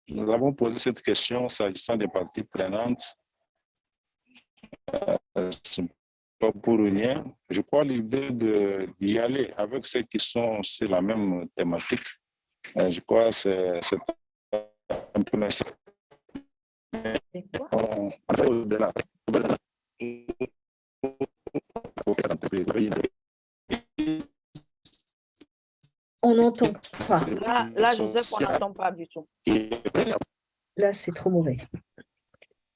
nous avons posé cette question s'agissant des parties prenantes. C'est pas pour rien. Je crois l'idée d'y aller avec ceux qui sont sur la même thématique. Je crois que c'est un peu nécessaire. c'est quoi? Au-delà. On n'entend pas. Là, Joseph, on n'entend pas du tout. Là, c'est trop mauvais.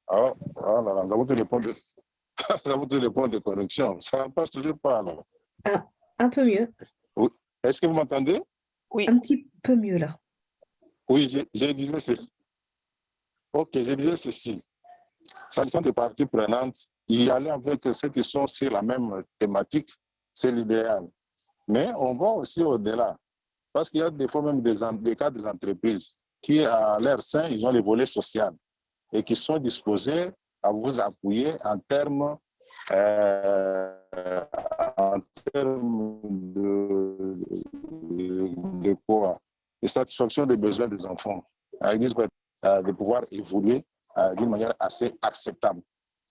Alors, voilà, nous avons tous les points de, nous avons tous les points de connexion. Ça ne passe toujours pas, alors. Ah, un peu mieux. Oui. Est-ce que vous m'entendez? Oui, Un petit peu mieux là. Oui, je disais ceci. Ok, je disais ceci. S'agissant des parties prenantes, y aller avec ceux qui sont sur la même thématique, c'est l'idéal. Mais on va aussi au-delà. Parce qu'il y a des fois même des cas des entreprises qui, à leur sein, ils ont les volets sociaux et qui sont disposés à vous appuyer euh, en termes de quoi? De satisfaction des besoins des enfants. Ils disent de pouvoir évoluer d'une manière assez acceptable.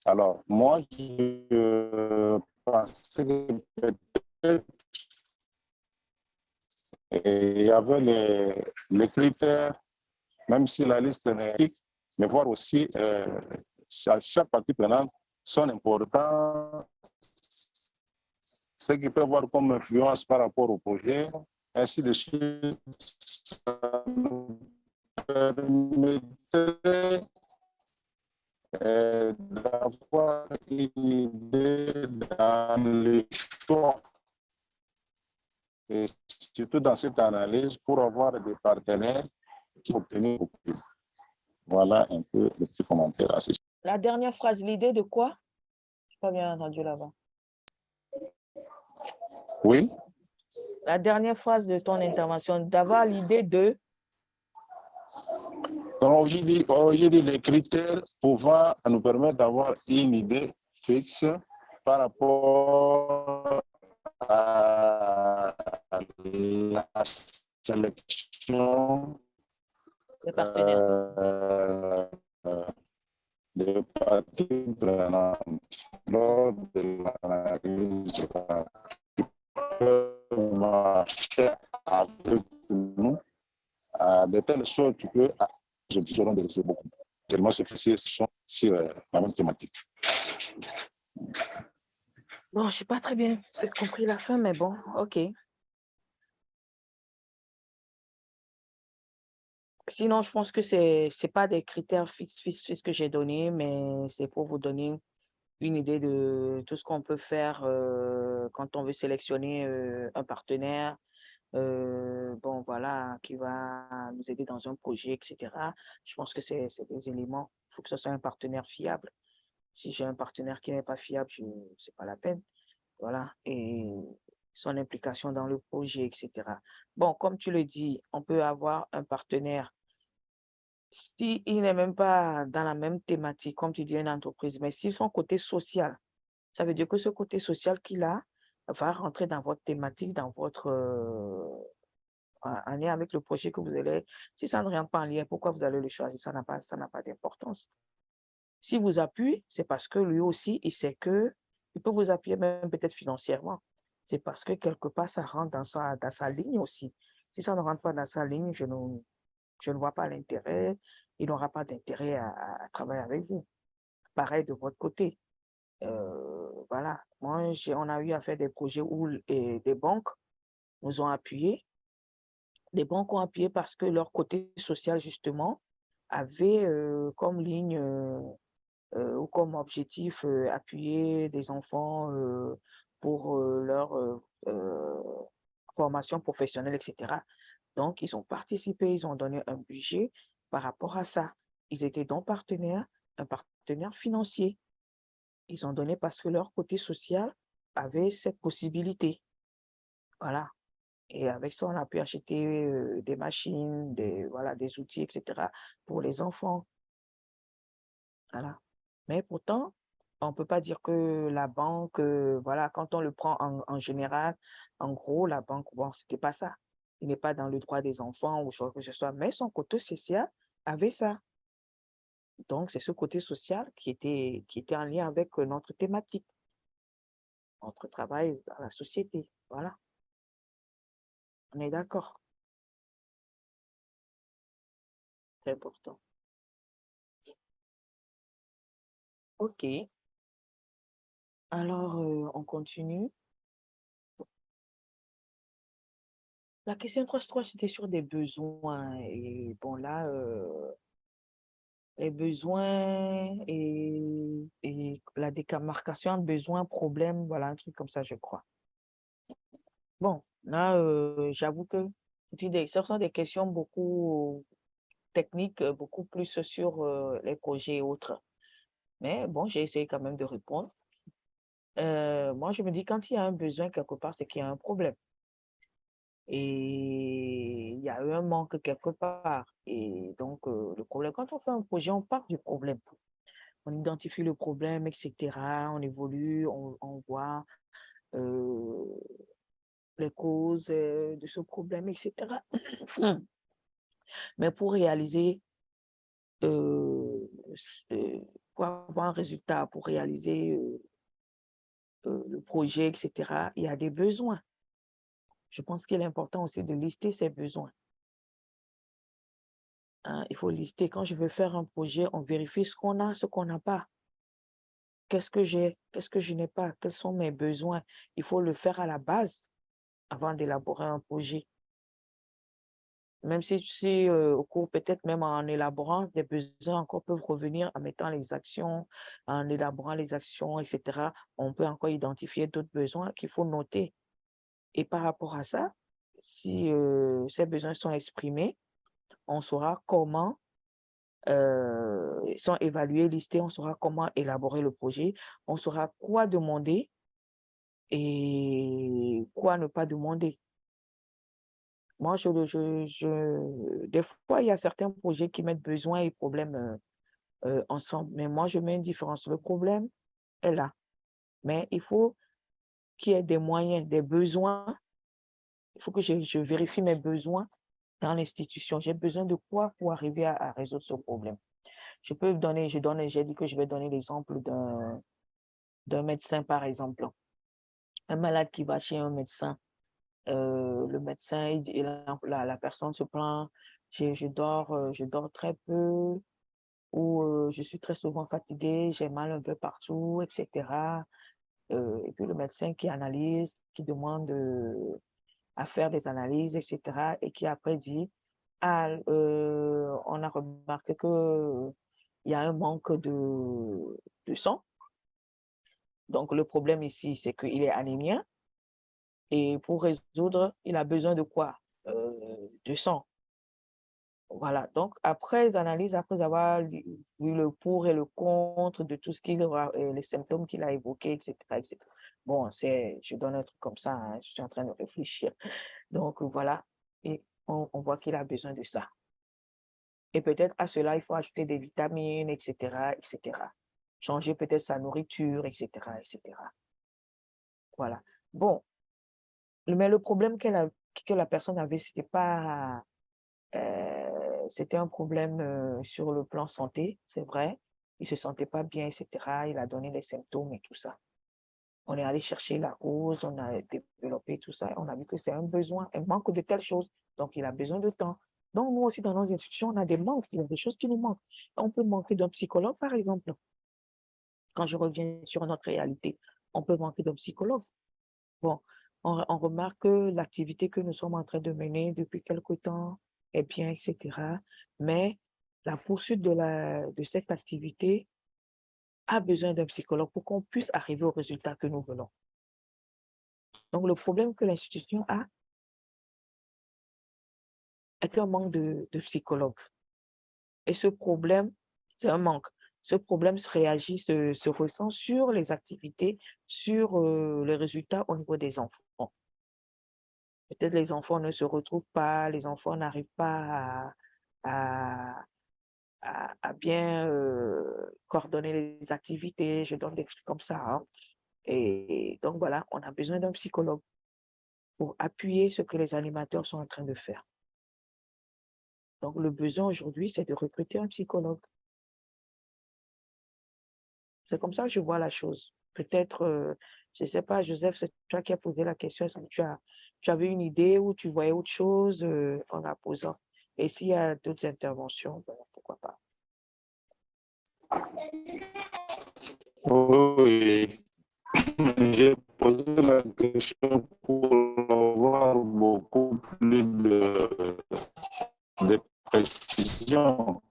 Alors, moi, je pensais que peut-être il y avait les critères, même si la liste n'est pas, mais voir aussi chaque partie prenante son importance, ce qui peut avoir comme influence par rapport au projet, ainsi de suite. Ça nous permettrait d'avoir une idée dans les choix et surtout dans cette analyse pour avoir des partenaires qui obtiennent beaucoup. Voilà un peu le petit commentaire à ce sujet. la dernière phrase, l'idée de quoi? Je n'ai pas bien entendu là-bas. Oui, La dernière phrase de ton intervention, d'avoir l'idée de... donc j'ai dit les critères pouvant nous permettre d'avoir une idée fixe par rapport à la sélection Les partenaires. des parties prenantes lors de l'analyse marcher avec nous de telle sorte que nous aurons des résultats beaucoup. Tellement ces fichiers sont sur la même thématique. Bon, je n'ai pas très bien compris la fin, mais bon, OK. Sinon, je pense que ce n'est pas des critères fixes que j'ai donnés, mais c'est pour vous donner une idée de tout ce qu'on peut faire quand on veut sélectionner un partenaire, bon, voilà, qui va nous aider dans un projet, etc. Je pense que c'est des éléments. Il faut que ce soit un partenaire fiable. Si j'ai un partenaire qui n'est pas fiable, ce n'est pas la peine. Voilà. Et son implication dans le projet, etc. Bon, comme tu le dis, on peut avoir un partenaire s'il n'est même pas dans la même thématique, comme tu dis, une entreprise, mais si son côté social, ça veut dire que ce côté social qu'il a va rentrer dans votre thématique, dans votre en lien avec le projet que vous allez. Si ça ne rentre pas en lien, pourquoi vous allez le choisir? Ça n'a pas d'importance. Si vous appuie, c'est parce que lui aussi, il sait que il peut vous appuyer même peut-être financièrement. C'est parce que quelque part, ça rentre dans sa ligne aussi. Si ça ne rentre pas dans sa ligne, je ne vois pas l'intérêt. Il n'aura pas d'intérêt à travailler avec vous. Pareil de votre côté. Voilà. Moi, on a eu à faire des projets où des banques nous ont appuyés. Les banques ont appuyé parce que leur côté social, justement, avait comme ligne ou comme objectif appuyer des enfants pour leur formation professionnelle, etc. Donc, ils ont participé, ils ont donné un budget par rapport à ça. Ils étaient donc partenaires, un partenaire financier. Ils ont donné parce que leur côté social avait cette possibilité. Voilà. Et avec ça, on a pu acheter des machines, voilà, des outils, etc. pour les enfants. Voilà. Mais pourtant, on ne peut pas dire que la banque, voilà, quand on le prend en général, en gros, la banque, bon, ce n'était pas ça. Il n'est pas dans le droit des enfants ou quoi que ce soit, mais son côté social avait ça. Donc, c'est ce côté social qui était en lien avec notre thématique, notre travail dans la société. Voilà, on est d'accord. C'est important. OK. Alors, on continue. La question 3, c'était sur des besoins. Et bon, là, les besoins et la démarcation de besoins, problèmes, voilà, un truc comme ça, je crois. Bon, là, j'avoue que ce sont des questions beaucoup techniques, beaucoup plus sur les projets et autres. Mais bon, j'ai essayé quand même de répondre. Moi, je me dis, quand il y a un besoin quelque part, c'est qu'il y a un problème. Et il y a eu un manque quelque part. Et donc, le problème, quand on fait un projet, on part du problème. On identifie le problème, etc. On évolue, on voit euh, les causes de ce problème, etc. Mais pour réaliser, euh, pour avoir un résultat, pour réaliser le projet, etc., il y a des besoins. Je pense qu'il est important aussi de lister ces besoins. Hein, il faut lister. Quand je veux faire un projet, on vérifie ce qu'on a, ce qu'on n'a pas. Qu'est-ce que j'ai, qu'est-ce que je n'ai pas, quels sont mes besoins. Il faut le faire à la base avant d'élaborer un projet. Même si au cours, peut-être même en élaborant, des besoins encore peuvent revenir en mettant les actions, en élaborant les actions, etc. On peut encore identifier d'autres besoins qu'il faut noter. Et par rapport à ça, si ces besoins sont exprimés, on saura comment sont évalués, listés, on saura comment élaborer le projet, on saura quoi demander et quoi ne pas demander. Moi, des fois, il y a certains projets qui mettent besoins et problèmes ensemble, mais moi, je mets une différence. Le problème est là, mais il faut qu'il y ait des moyens, des besoins. Il faut que je vérifie mes besoins dans l'institution. J'ai besoin de quoi pour arriver à résoudre ce problème. Je peux donner, j'ai dit que je vais donner l'exemple d'un médecin, par exemple. Un malade qui va chez un médecin, le médecin, la personne se plaint, je dors très peu, ou je suis très souvent fatiguée, j'ai mal un peu partout, etc. Et puis le médecin qui analyse, qui demande à faire des analyses, etc. Et qui après dit, ah, on a remarqué que il y a un manque de sang. Donc, le problème ici, c'est qu'il est anémien et pour résoudre, il a besoin de quoi? De sang. Voilà. Donc, après les analyses, après avoir vu le pour et le contre de tout ce qu'il aura, les symptômes qu'il a évoqués, etc., etc. Bon, je donne un truc comme ça, hein, je suis en train de réfléchir. Donc, voilà. Et on voit qu'il a besoin de ça. Et peut-être à cela, il faut ajouter des vitamines, etc., etc. Changer peut-être sa nourriture, etc., etc. Voilà. Bon, mais le problème que la personne avait, c'était un problème sur le plan santé, c'est vrai. Il se sentait pas bien, etc. Il a donné les symptômes et tout ça. On est allé chercher la cause, on a développé tout ça. On a vu que c'est un besoin, un manque de telle chose. Donc, il a besoin de temps. Donc, nous aussi, dans nos institutions, on a des manques. Il y a des choses qui nous manquent. On peut manquer d'un psychologue, par exemple. Quand je reviens sur notre réalité, on peut manquer d'un psychologue. Bon, on remarque que l'activité que nous sommes en train de mener depuis quelque temps est bien, etc. Mais la poursuite de cette activité a besoin d'un psychologue pour qu'on puisse arriver au résultat que nous voulons. Donc, le problème que l'institution a est un manque de psychologues. Et ce problème, c'est un manque. Ce problème se ressent sur les activités, sur les résultats au niveau des enfants. Peut-être les enfants ne se retrouvent pas, les enfants n'arrivent pas à bien coordonner les activités. Je donne des trucs comme ça, hein. Et donc voilà, on a besoin d'un psychologue pour appuyer ce que les animateurs sont en train de faire. Donc le besoin aujourd'hui, c'est de recruter un psychologue. C'est comme ça que je vois la chose. Peut-être, je ne sais pas, Joseph, c'est toi qui as posé la question. Est-ce que tu avais une idée ou tu voyais autre chose en la posant? Et s'il y a d'autres interventions, ben, pourquoi pas. Oui, j'ai posé la question pour avoir beaucoup plus de précision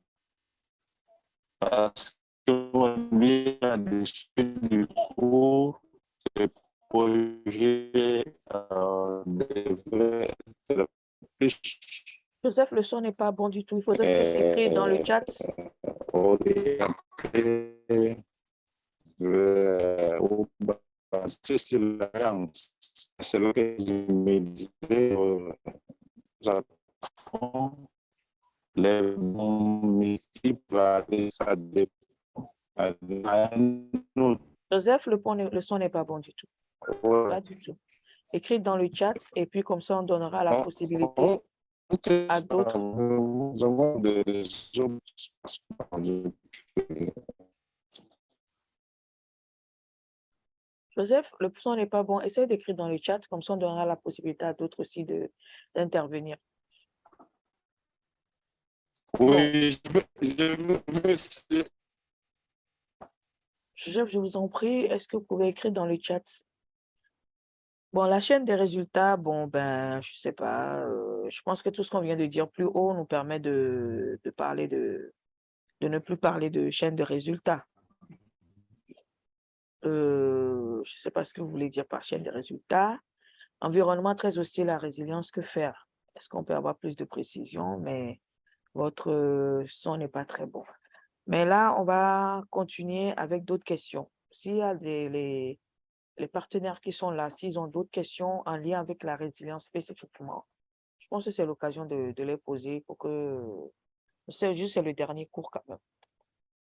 parce qu'il y a des suites du cours, des projets devaient être plus Joseph, le son n'est pas bon du tout. Il faudrait peut-être écrire dans le chat. orientés ou basés sur l'alliance. C'est ce que je me disais, j'apprends mon équipe va aller, ça dépend. Joseph, le son n'est pas bon du tout. Pas du tout. Écrire dans le chat et puis comme ça, on donnera la possibilité à d'autres. Nous avons des options. Joseph, le son n'est pas bon. Essaye d'écrire dans le chat, comme ça on donnera la possibilité à d'autres aussi d'intervenir. Oui, je vais essayer. Joseph, je vous en prie, est-ce que vous pouvez écrire dans le chat? Bon, la chaîne des résultats, bon, ben, je sais pas. Je pense que tout ce qu'on vient de dire plus haut nous permet de parler de ne plus parler de chaîne de résultats. Je ne sais pas ce que vous voulez dire par chaîne de résultats. Environnement très hostile à résilience, que faire? Est-ce qu'on peut avoir plus de précision? Mais votre son n'est pas très bon. Mais là, on va continuer avec d'autres questions. S'il y a les partenaires qui sont là, s'ils ont d'autres questions en lien avec la résilience spécifiquement, je pense que c'est l'occasion de les poser pour que... C'est juste le dernier cours quand même,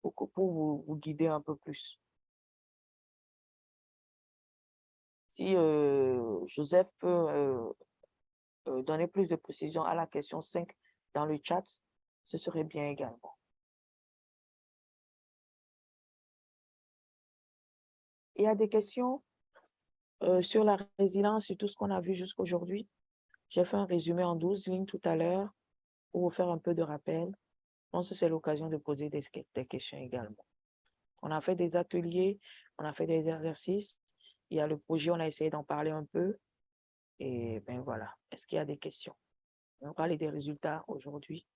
pour vous guider un peu plus. Si Joseph peut donner plus de précision à la question 5 dans le chat, ce serait bien également. Il y a des questions sur la résilience, sur tout ce qu'on a vu jusqu'aujourd'hui. J'ai fait un résumé en 12 lignes tout à l'heure pour vous faire un peu de rappel. Je pense que c'est l'occasion de poser des questions également. On a fait des ateliers, on a fait des exercices. Il y a le projet, on a essayé d'en parler un peu. Et ben voilà. Est-ce qu'il y a des questions? On va parler des résultats aujourd'hui.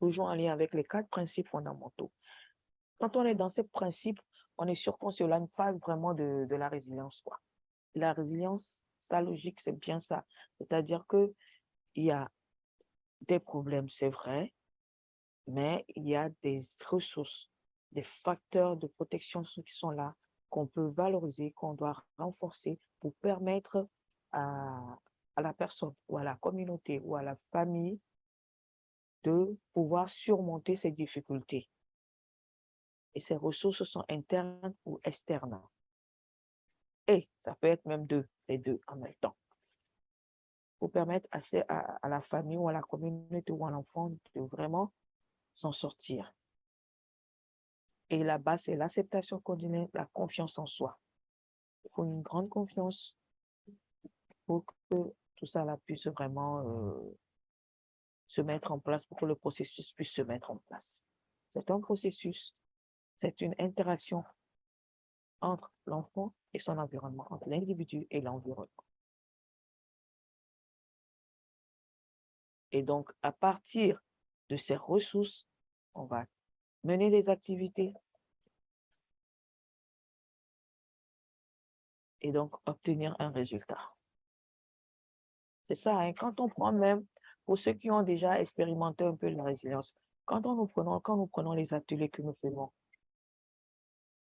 Toujours en lien avec les 4 principes fondamentaux. Quand on est dans ces principes, on est sûr qu'on ne s'éloigne pas vraiment de la résilience, quoi. La résilience, sa logique, c'est bien ça. C'est-à-dire qu'il y a des problèmes, c'est vrai, mais il y a des ressources, des facteurs de protection qui sont là, qu'on peut valoriser, qu'on doit renforcer pour permettre à la personne ou à la communauté ou à la famille de pouvoir surmonter ces difficultés. Et ces ressources sont internes ou externes. Et ça peut être même les deux en même temps. Pour permettre à la famille ou à la communauté ou à l'enfant de vraiment s'en sortir. Et là-bas, c'est l'acceptation continue, la confiance en soi. Il faut une grande confiance pour que tout ça là, puisse vraiment se mettre en place, pour que le processus puisse se mettre en place. C'est un processus, c'est une interaction entre l'enfant et son environnement, entre l'individu et l'environnement. Et donc, à partir de ces ressources, on va mener des activités et donc obtenir un résultat. C'est ça, hein, quand on prend même, pour ceux qui ont déjà expérimenté un peu la résilience, quand nous prenons les ateliers que nous faisons,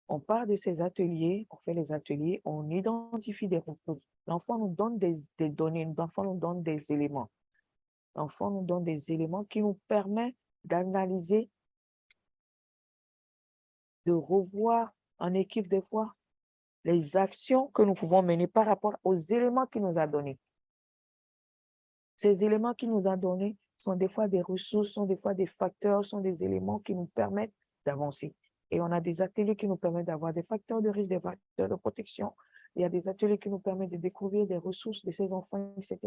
On part de ces ateliers, on fait les ateliers, on identifie des ressources. L'enfant nous donne des données, l'enfant nous donne des éléments. L'enfant nous donne des éléments qui nous permettent d'analyser, de revoir en équipe des fois les actions que nous pouvons mener par rapport aux éléments qu'il nous a donnés. Ces éléments qu'il nous a donnés sont des fois des ressources, sont des fois des facteurs, sont des éléments qui nous permettent d'avancer. Et on a des ateliers qui nous permettent d'avoir des facteurs de risque, des facteurs de protection. Il y a des ateliers qui nous permettent de découvrir des ressources de ces enfants, etc.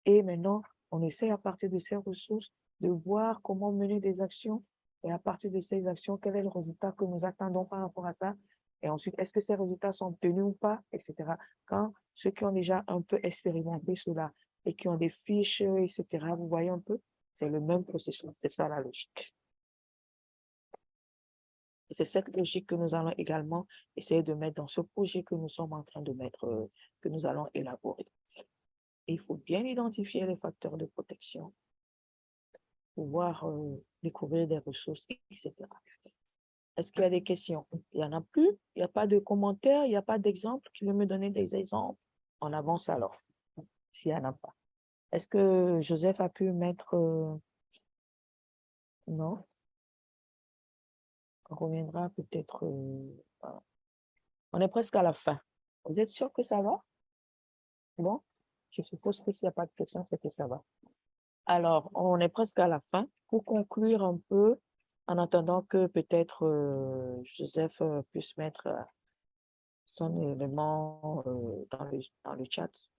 Et maintenant, on essaie à partir de ces ressources de voir comment mener des actions. Et à partir de ces actions, quel est le résultat que nous attendons par rapport à ça? Et ensuite, est-ce que ces résultats sont tenus ou pas, etc. Quand ceux qui ont déjà un peu expérimenté cela et qui ont des fiches, etc., vous voyez un peu, c'est le même processus. C'est ça la logique. Et c'est cette logique que nous allons également essayer de mettre dans ce projet que nous sommes en train de mettre, que nous allons élaborer. Et il faut bien identifier les facteurs de protection, pouvoir découvrir des ressources, etc. Est-ce qu'il y a des questions? Il n'y en a plus? Il n'y a pas de commentaires? Il n'y a pas d'exemple? Qui veut me donner des exemples? On avance alors, s'il n'y en a pas. Est-ce que Joseph a pu mettre... Non? On reviendra peut-être... voilà. On est presque à la fin. Vous êtes sûr que ça va? Bon, je suppose que s'il n'y a pas de questions, c'est que ça va. Alors, on est presque à la fin. Pour conclure un peu, en attendant que peut-être Joseph puisse mettre son élément dans le chat.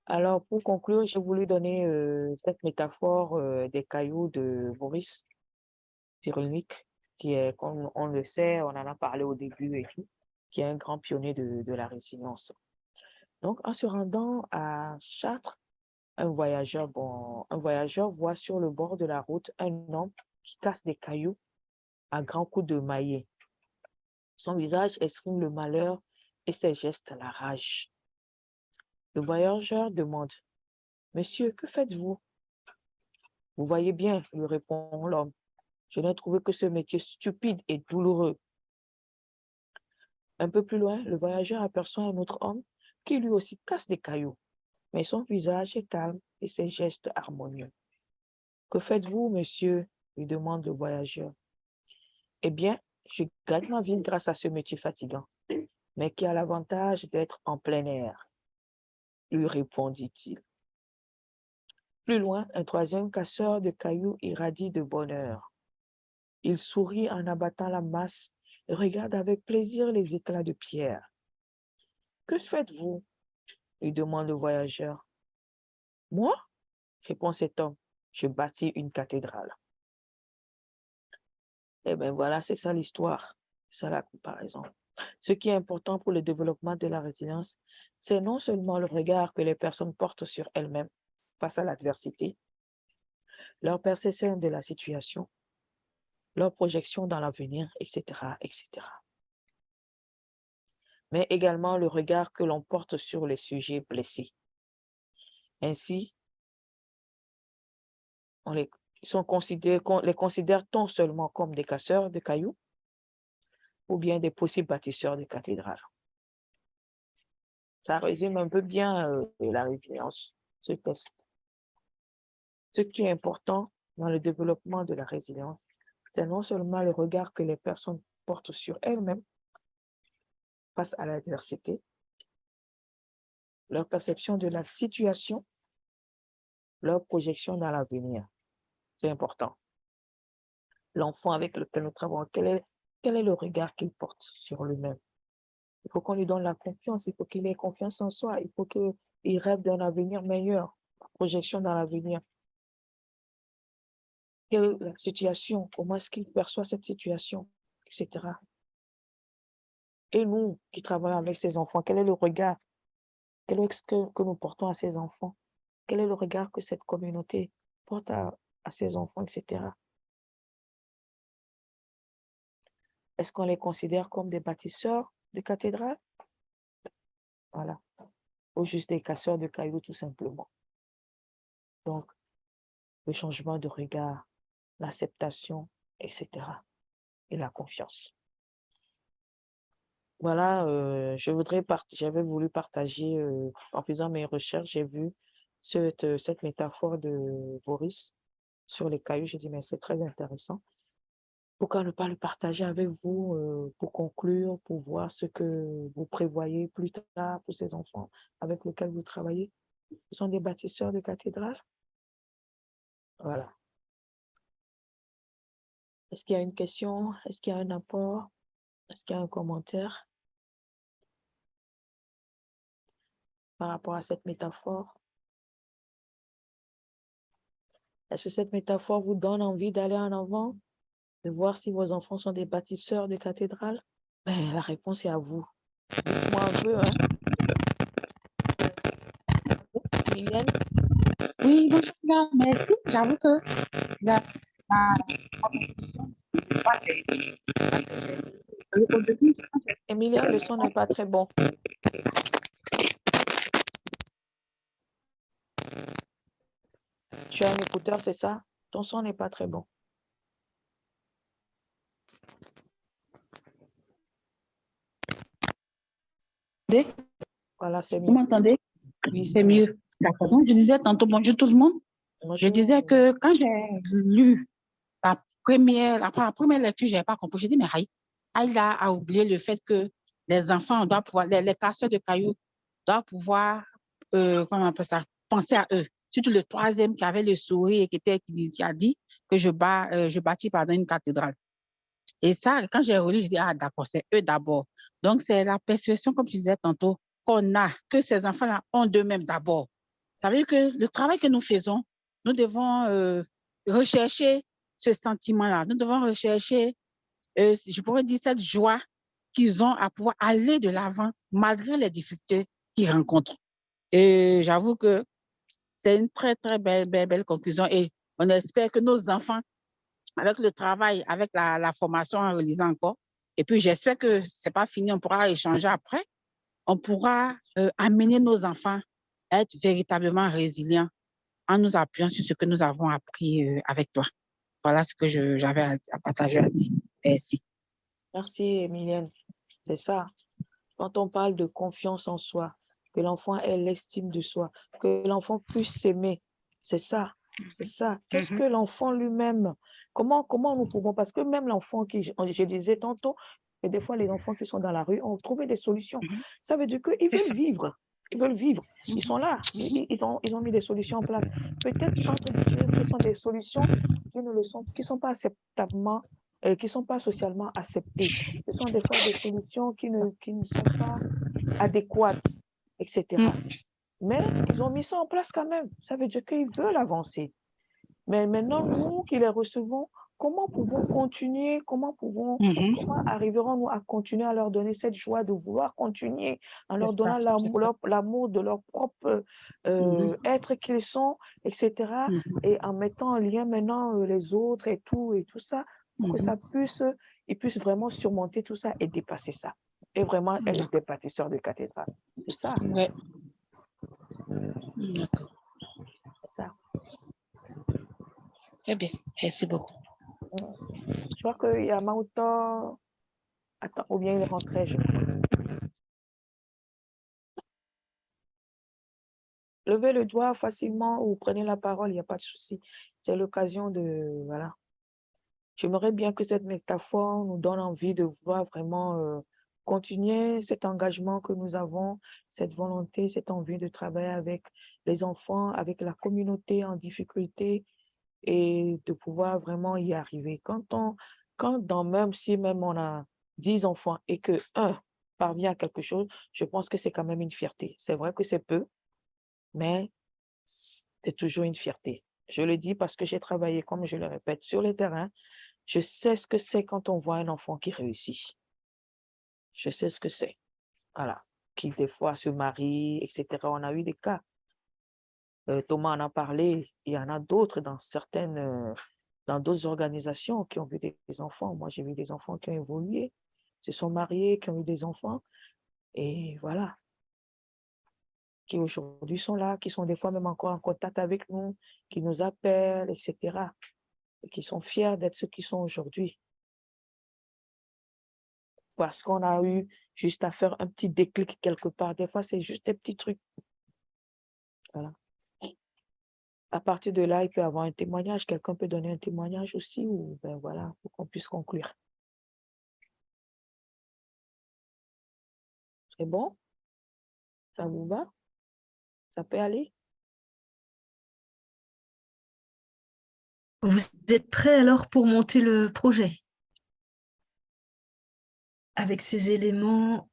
Alors, pour conclure, j'ai voulu donner cette métaphore des cailloux de Boris Cyrulnik, qui est, comme on le sait, on en a parlé au début et tout, qui est un grand pionnier de la résilience. Donc, en se rendant à Chartres, un voyageur voit sur le bord de la route un homme qui casse des cailloux à grands coups de maillet. Son visage exprime le malheur et ses gestes la rage. Le voyageur demande, « Monsieur, que faites-vous? » « Vous voyez bien, » lui répond l'homme, « je n'ai trouvé que ce métier stupide et douloureux. » Un peu plus loin, le voyageur aperçoit un autre homme qui lui aussi casse des cailloux, mais son visage est calme et ses gestes harmonieux. « Que faites-vous, monsieur? » lui demande le voyageur. « Eh bien, je gagne ma vie grâce à ce métier fatigant, mais qui a l'avantage d'être en plein air, » lui répondit-il. Plus loin, un troisième casseur de cailloux irradie de bonheur. Il sourit en abattant la masse et regarde avec plaisir les éclats de pierre. « Que faites-vous? » lui demande le voyageur. « Moi? » répond cet homme. « Je bâtis une cathédrale. » Eh bien voilà, c'est ça l'histoire, c'est ça la comparaison. Ce qui est important pour le développement de la résilience, c'est non seulement le regard que les personnes portent sur elles-mêmes face à l'adversité, leur perception de la situation, leur projection dans l'avenir, etc., etc. Mais également le regard que l'on porte sur les sujets blessés. Ainsi, les considère-t-on seulement comme des casseurs de cailloux ou bien des possibles bâtisseurs de cathédrales? Ça résume un peu bien la résilience, ce test. Ce qui est important dans le développement de la résilience, c'est non seulement le regard que les personnes portent sur elles-mêmes face à l'adversité, leur perception de la situation, leur projection dans l'avenir. C'est important. L'enfant avec lequel nous travaillons, quel est le regard qu'il porte sur lui-même? Il faut qu'on lui donne la confiance, il faut qu'il ait confiance en soi, il faut qu'il rêve d'un avenir meilleur, projection dans l'avenir. Quelle est la situation? Comment est-ce qu'il perçoit cette situation, etc. Et nous qui travaillons avec ces enfants, quel est le regard? Quel est ce que nous portons à ces enfants? Quel est le regard que cette communauté porte à ces enfants, etc. Est-ce qu'on les considère comme des bâtisseurs de cathédrales? Voilà. Ou juste des casseurs de cailloux, tout simplement. Donc, le changement de regard, l'acceptation, etc. et la confiance. voilà, j'avais voulu partager, en faisant mes recherches, j'ai vu cette métaphore de Boris sur les cailloux. J'ai dit, mais c'est très intéressant. Pourquoi ne pas le partager avec vous pour conclure, pour voir ce que vous prévoyez plus tard pour ces enfants avec lesquels vous travaillez? Ce sont des bâtisseurs de cathédrales. Voilà. Est-ce qu'il y a une question? Est-ce qu'il y a un apport? Est-ce qu'il y a un commentaire par rapport à cette métaphore? Est-ce que cette métaphore vous donne envie d'aller en avant, de voir si vos enfants sont des bâtisseurs de cathédrales? Ben, la réponse est à vous. Dites-moi un peu, hein? Mylène? Oui, bonjour, merci. J'avoue que la, la, au début, Emilia, le son n'est pas très bon. Tu as un écouteur, c'est ça? Ton son n'est pas très bon. Voilà, c'est vous mieux. m'entendez? Oui, C'est mieux. D'accord. Donc, je disais tantôt, bonjour tout le monde. Je Bonjour. disais que quand j'ai lu après la première lecture, je n'avais pas compris. J'ai dit, mais Aïda a oublié le fait que les enfants doivent pouvoir, les casseurs de cailloux doivent pouvoir, comment on appelle ça, penser à eux. Surtout le troisième qui avait le sourire et qui a dit que je bâtis une cathédrale. Et ça, quand j'ai relu, je dis, ah d'accord, c'est eux d'abord. Donc, c'est la perception, comme je disais tantôt, qu'on a, que ces enfants-là ont d'eux-mêmes d'abord. Ça veut dire que le travail que nous faisons, nous devons rechercher ce sentiment-là. Nous devons rechercher, je pourrais dire, cette joie qu'ils ont à pouvoir aller de l'avant malgré les difficultés qu'ils rencontrent. Et j'avoue que c'est une très, très belle conclusion. Et on espère que nos enfants, avec le travail, avec la formation en relisant encore, et puis j'espère que ce n'est pas fini, on pourra échanger après, on pourra amener nos enfants à être véritablement résilients en nous appuyant sur ce que nous avons appris avec toi. Voilà ce que j'avais à partager à dire. Merci. Merci, Emilienne. C'est ça. Quand on parle de confiance en soi, que l'enfant ait l'estime de soi, que l'enfant puisse s'aimer, c'est ça. C'est ça. Qu'est-ce que l'enfant lui-même, comment nous pouvons, parce que même l'enfant je disais tantôt, que des fois les enfants qui sont dans la rue ont trouvé des solutions. Ça veut dire qu'ils veulent vivre. Ils veulent vivre. Ils sont là. Ils ont mis des solutions en place. Peut-être entre guillemets, ce sont des solutions qui sont pas acceptablement, qui sont pas socialement acceptées. Ce sont des fois des solutions qui ne sont pas adéquates, etc. Mais ils ont mis ça en place quand même. Ça veut dire qu'ils veulent avancer. Mais maintenant, nous qui les recevons, comment pouvons continuer, comment arriverons-nous à continuer à leur donner cette joie de vouloir continuer, en leur donnant l'amour de leur propre être qu'ils sont, etc. Et en mettant en lien maintenant les autres et tout ça, pour que ils puissent vraiment surmonter tout ça et dépasser ça. Et vraiment être des bâtisseurs de cathédrales. C'est ça. Ouais. D'accord. C'est ça. Très bien. Merci beaucoup. Je vois qu'il y a Mauto. Attends, ou bien il est rentré, je crois. Levez le doigt facilement ou prenez la parole, il n'y a pas de souci. C'est l'occasion de... Voilà. J'aimerais bien que cette métaphore nous donne envie de vouloir vraiment continuer cet engagement que nous avons, cette volonté, cette envie de travailler avec les enfants, avec la communauté en difficulté et de pouvoir vraiment y arriver. Même si on a 10 enfants et que un parvient à quelque chose, je pense que c'est quand même une fierté. C'est vrai que c'est peu, mais c'est toujours une fierté. Je le dis parce que j'ai travaillé, comme je le répète, sur le terrain. Je sais ce que c'est quand on voit un enfant qui réussit. Je sais ce que c'est. Voilà. Qui des fois se marie, etc. On a eu des cas. Thomas en a parlé. Il y en a d'autres dans d'autres organisations qui ont vu des enfants. Moi, j'ai vu des enfants qui ont évolué, se sont mariés, qui ont eu des enfants. Et voilà. Qui aujourd'hui sont là, qui sont des fois même encore en contact avec nous, qui nous appellent, etc. Et qui sont fiers d'être ceux qui sont aujourd'hui. parce qu'on a eu juste à faire un petit déclic quelque part. Des fois, c'est juste des petits trucs. Voilà. À partir de là, il peut y avoir un témoignage. Quelqu'un peut donner un témoignage aussi, ou ben voilà, pour qu'on puisse conclure. C'est bon? Ça vous va? Ça peut aller? Vous êtes prêts alors pour monter le projet avec ces éléments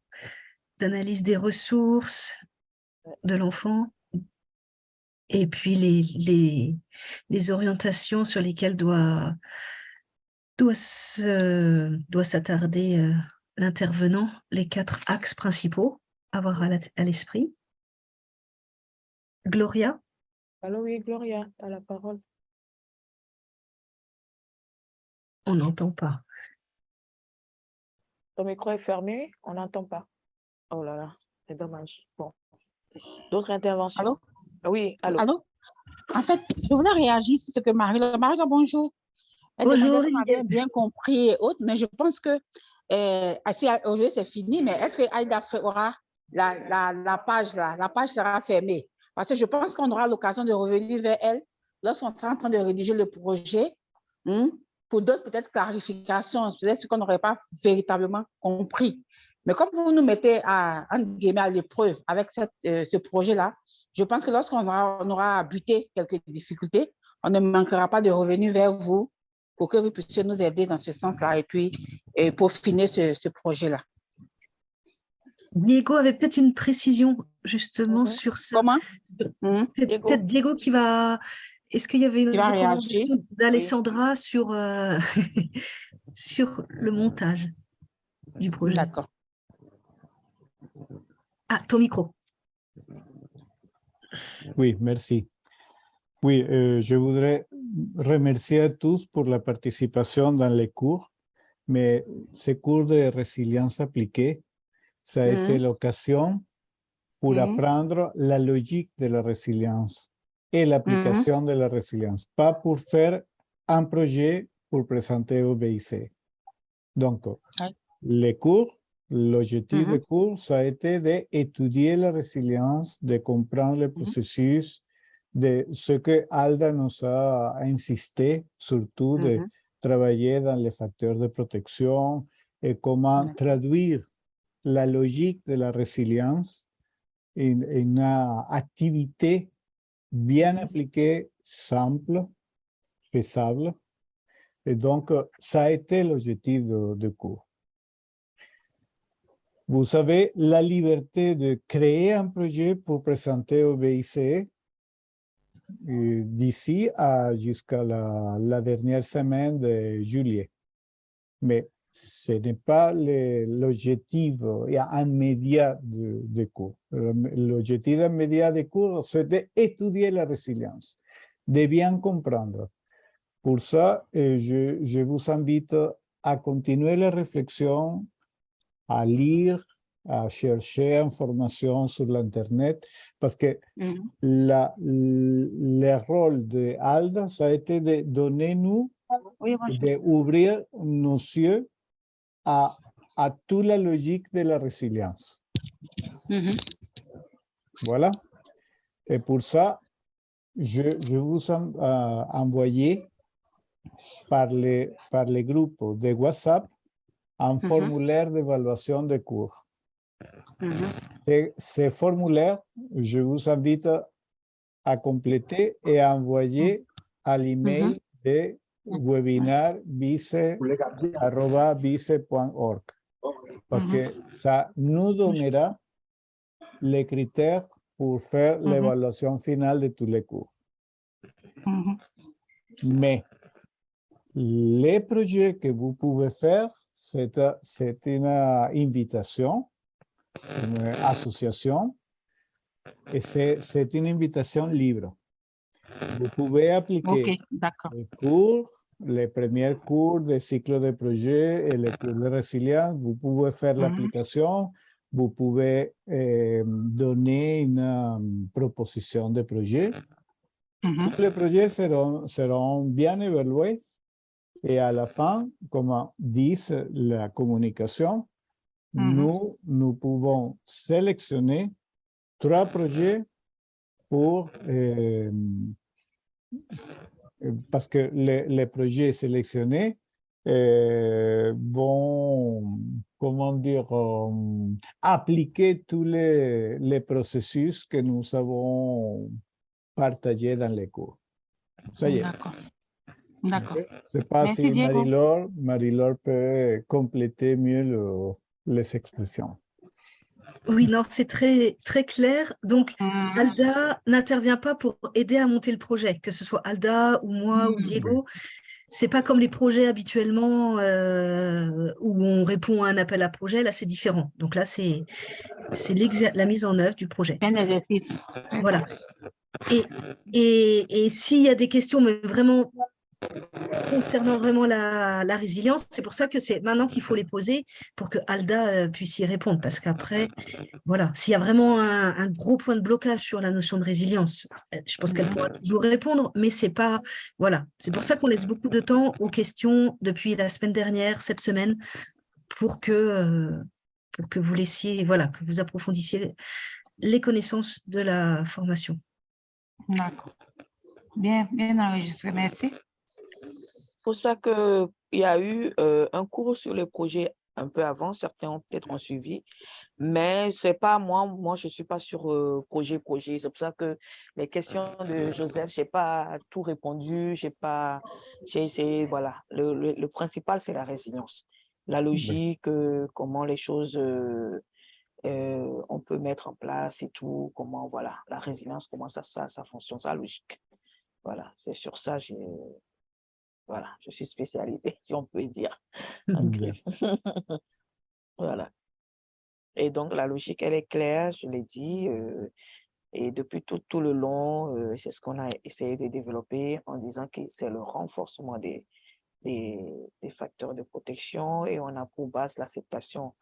d'analyse des ressources de l'enfant et puis les orientations sur lesquelles doit s'attarder l'intervenant, les 4 axes principaux à avoir à l'esprit. Gloria? Alors oui, Gloria, tu as la parole. On n'entend pas. Ton micro est fermé, on n'entend pas. Oh là là, c'est dommage. Bon. D'autres interventions? Allô? Oui, allô. Allô? En fait, je voulais réagir sur ce que Marie, bonjour. Elle Bonjour, demandait si on avait bien compris et autres, mais je pense que aujourd'hui c'est fini, mais est-ce que Aïda fera la page là, la page sera fermée? Parce que je pense qu'on aura l'occasion de revenir vers elle lorsqu'on sera en train de rédiger le projet, pour d'autres peut-être clarifications, peut-être ce qu'on n'aurait pas véritablement compris. Mais comme vous nous mettez à l'épreuve avec ce projet-là, je pense que lorsqu'on aura buté quelques difficultés, on ne manquera pas de revenir vers vous pour que vous puissiez nous aider dans ce sens-là et puis peaufiner ce projet-là. Diego avait peut-être une précision justement sur ça. Comment? Peut-être Diego qui va... Est-ce qu'il y avait une recommandation d'Alessandra sur, sur le montage du projet? D'accord. Ah, ton micro. Oui, merci. Oui, je voudrais remercier à tous pour la participation dans les cours, mais ces cours de résilience appliquée, ça a été l'occasion pour apprendre la logique de la résilience et l'application de la résilience, pas pour faire un projet pour présenter au BIC. Donc, les cours, l'objectif des cours, ça a été d'étudier la résilience, de comprendre le processus, de ce que Alda nous a insisté, surtout de travailler dans les facteurs de protection et comment traduire la logique de la résilience en une activité bien appliquée, simple, faisable. Et donc, ça a été l'objectif du cours. Vous avez la liberté de créer un projet pour présenter au BIC d'ici jusqu'à la dernière semaine de juillet. Mais ce n'est pas l'objectif immédiat du cours. L'objectif immédiat du cours, c'est d'étudier la résilience, de bien comprendre. Pour ça, je vous invite à continuer la réflexion, à lire, à chercher information sur l'Internet, parce que le rôle de Alda, ça a été de donner nous, d'ouvrir nos yeux à toute la logique de la résilience. Voilà. Et pour ça, je vous envoyé par les groupes de WhatsApp un formulaire d'évaluation de cours. Ce formulaire, je vous invite à compléter et à envoyer à l'email de webinarbice@bice.org, parce que ça nous donnera les critères pour faire l'évaluation finale de tous les cours. Mais les projets que vous pouvez faire, c'est une invitation, une association, et c'est une invitation libre. Vous pouvez appliquer les cours, les premiers cours de cycle de projet et les cours de résilience. Vous pouvez faire l'application. Vous pouvez donner une proposition de projet. Tous les projets seront bien évalués. Et à la fin, comme dit la communication, nous pouvons sélectionner 3 projets pour, parce que les projets sélectionnés vont, comment dire, appliquer tous les processus que nous avons partagés dans les cours. Ça y est. D'accord. D'accord. Je ne sais pas Merci, si Diego. Marie-Laure peut compléter mieux les expressions. Oui, non, c'est très, très clair. Donc, Alda n'intervient pas pour aider à monter le projet, que ce soit Alda ou moi ou Diego. C'est pas comme les projets habituellement où on répond à un appel à projet. Là, c'est différent. Donc là, c'est la mise en œuvre du projet. Un exercice. Voilà. Et s'il y a des questions, mais vraiment concernant vraiment la résilience, c'est pour ça que c'est maintenant qu'il faut les poser pour que Alda puisse y répondre. Parce qu'après, voilà, s'il y a vraiment un gros point de blocage sur la notion de résilience, je pense qu'elle pourra toujours répondre, mais c'est pas, voilà. C'est pour ça qu'on laisse beaucoup de temps aux questions depuis la semaine dernière, cette semaine, pour que vous laissiez, voilà, que vous approfondissiez les connaissances de la formation. D'accord. Bien, bien enregistré, merci. C'est pour ça qu'il y a eu un cours sur le projet un peu avant, certains ont peut-être suivi, mais c'est pas moi je ne suis pas sur projet. C'est pour ça que les questions de Joseph, je n'ai pas tout répondu, j'ai essayé, voilà. Le principal, c'est la résilience, la logique, comment les choses on peut mettre en place et tout, comment, voilà, la résilience, comment ça fonctionne, ça logique. Voilà, c'est sur ça, voilà, je suis spécialisée, si on peut dire. En bref. Voilà. Et donc, la logique, elle est claire, je l'ai dit. Et depuis tout le long, c'est ce qu'on a essayé de développer en disant que c'est le renforcement des facteurs de protection et on a pour base l'acceptation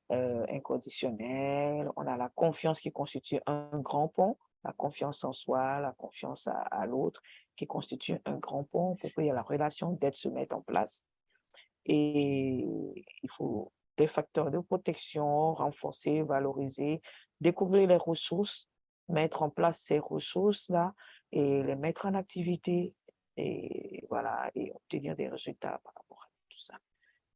inconditionnelle. On a la confiance qui constitue un grand pont, la confiance en soi, la confiance à l'autre qui constitue un grand pont pour que la relation d'aide se mette en place. Et il faut des facteurs de protection, renforcer, valoriser, découvrir les ressources, mettre en place ces ressources-là et les mettre en activité et voilà, et obtenir des résultats par rapport à tout ça.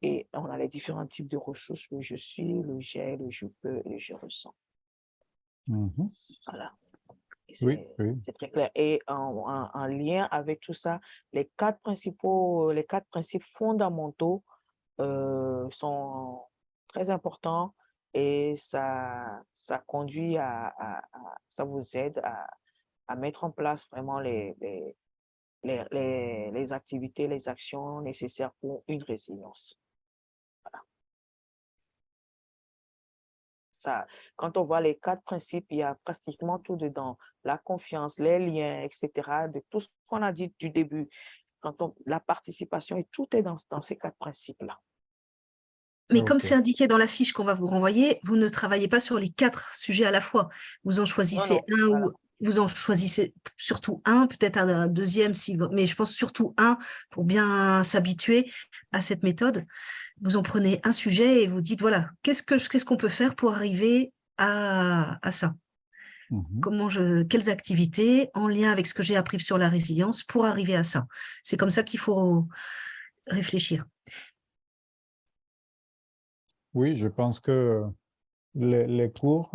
Et on a les différents types de ressources, le je suis, le j'ai, le je peux et le je ressens. Voilà. C'est très clair. Et en lien avec tout ça, les 4 principes fondamentaux sont très importants et ça conduit ça vous aide à mettre en place vraiment les activités, les actions nécessaires pour une résilience. Voilà. Ça, quand on voit les 4 principes, il y a pratiquement tout dedans. La confiance, les liens, etc. De tout ce qu'on a dit du début. La participation, et tout est dans ces 4 principes-là. Mais comme c'est indiqué dans la fiche qu'on va vous renvoyer, vous ne travaillez pas sur les 4 sujets à la fois. Vous en choisissez un voilà. Ou vous en choisissez surtout un, peut-être un deuxième, mais je pense surtout un pour bien s'habituer à cette méthode. Vous en prenez un sujet et vous dites, voilà, qu'est-ce qu'on peut faire pour arriver à ça? Quelles activités en lien avec ce que j'ai appris sur la résilience pour arriver à ça? C'est comme ça qu'il faut réfléchir. Oui, je pense que le cours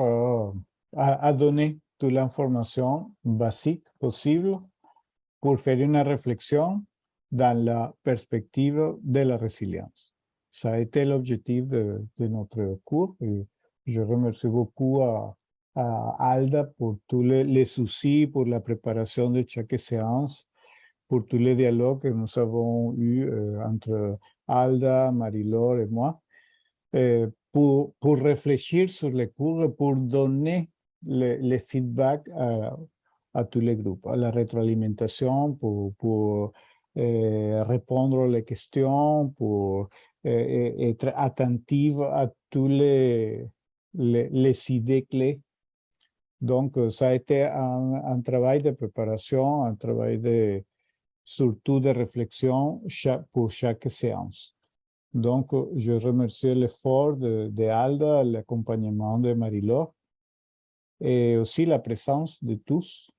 a donné toute l'information basique possible pour faire une réflexion dans la perspective de la résilience. Ça a été l'objectif de notre cours et je remercie beaucoup à Alda pour tous les soucis, pour la préparation de chaque séance, pour tous les dialogues que nous avons eus entre Alda, Marie-Laure et moi. Pour réfléchir sur les cours et pour donner les feedbacks à tous les groupes, à la rétroalimentation, pour répondre aux questions, pour être attentive à tous les idées clés. Donc, ça a été un travail de préparation, un travail surtout de réflexion pour chaque séance. Donc, je remercie l'effort de Alda, l'accompagnement de Marie-Laure et aussi la présence de tous.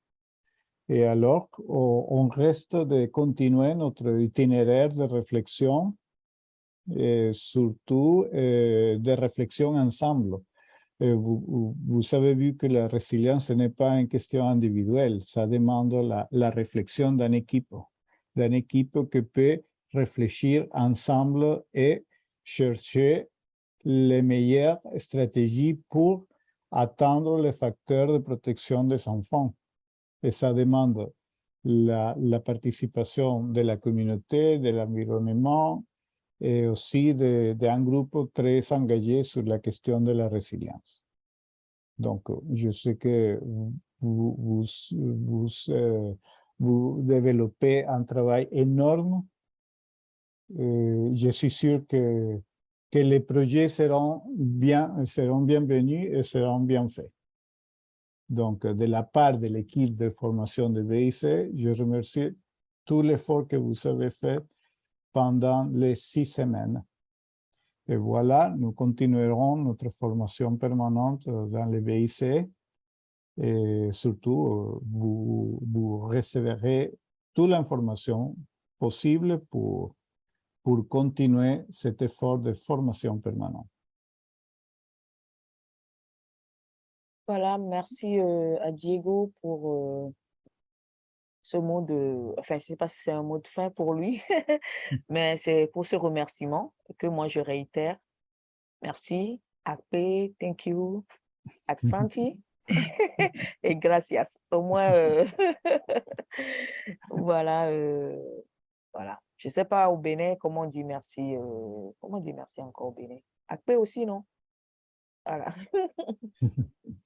Et alors, on reste de continuer notre itinéraire de réflexion et surtout de réflexion ensemble. Vous avez vu que la résilience n'est pas une question individuelle, ça demande la réflexion d'une équipe qui peut réfléchir ensemble et chercher les meilleures stratégies pour atteindre les facteurs de protection des enfants. Et ça demande la participation de la communauté, de l'environnement et aussi d'un groupe très engagé sur la question de la résilience. Donc, je sais que vous développez un travail énorme. Je suis sûr que les projets seront bienvenus et seront bien faits. Donc, de la part de l'équipe de formation de BIC, je remercie tout l'effort que vous avez fait pendant les 6 semaines. Et voilà, nous continuerons notre formation permanente dans les BIC et surtout, vous recevrez toute l'information possible pour continuer cet effort de formation permanente. Voilà, merci à Diego pour ce mot de... Enfin, je ne sais pas si c'est un mot de fin pour lui, mais c'est pour ce remerciement que moi je réitère. Merci, Akpe, thank you, Aksanti et gracias. Au moins, voilà, voilà. Je ne sais pas au Bénin comment on dit merci. Comment on dit merci encore au Bénin? Akpe aussi, non? Voilà.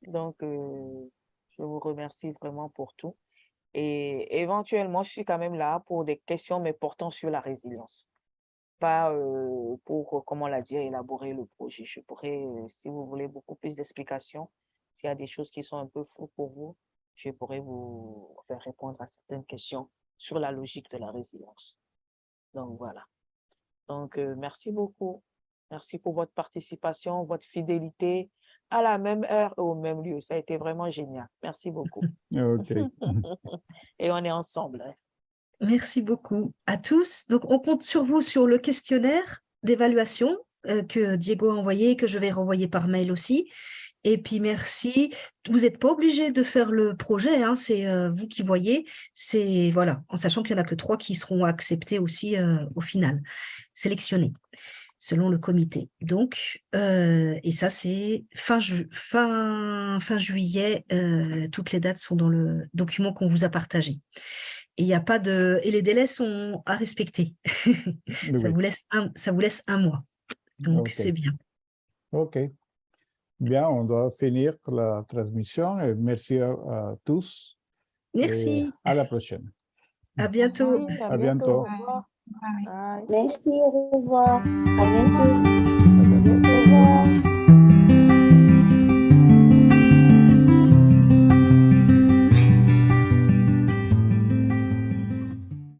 Donc, je vous remercie vraiment pour tout. Et éventuellement, je suis quand même là pour des questions, mais portant sur la résilience. Pas pour, comme on l'a dit, élaborer le projet. Je pourrais, si vous voulez beaucoup plus d'explications, s'il y a des choses qui sont un peu floues pour vous, je pourrais vous faire répondre à certaines questions sur la logique de la résilience. Donc, voilà. Donc, merci beaucoup. Merci pour votre participation, votre fidélité à la même heure et au même lieu. Ça a été vraiment génial. Merci beaucoup. OK. Et on est ensemble. Merci beaucoup à tous. Donc, on compte sur vous sur le questionnaire d'évaluation que Diego a envoyé, que je vais renvoyer par mail aussi. Et puis, merci. Vous n'êtes pas obligé de faire le projet, hein, c'est vous qui voyez. C'est, voilà, en sachant qu'il n'y en a que 3 qui seront acceptés aussi au final, sélectionnés selon le comité. Donc, et ça, c'est fin juillet. Toutes les dates sont dans le document qu'on vous a partagé. Et il n'y a pas de... Et les délais sont à respecter. Ça vous laisse un mois. Donc, Okay. c'est bien. OK. Bien, on doit finir la transmission. Et merci à tous. Merci. Et à la prochaine. À bientôt. Oui, À bientôt. Au revoir. Bye. Merci, au revoir. À bientôt. À bientôt. Au revoir.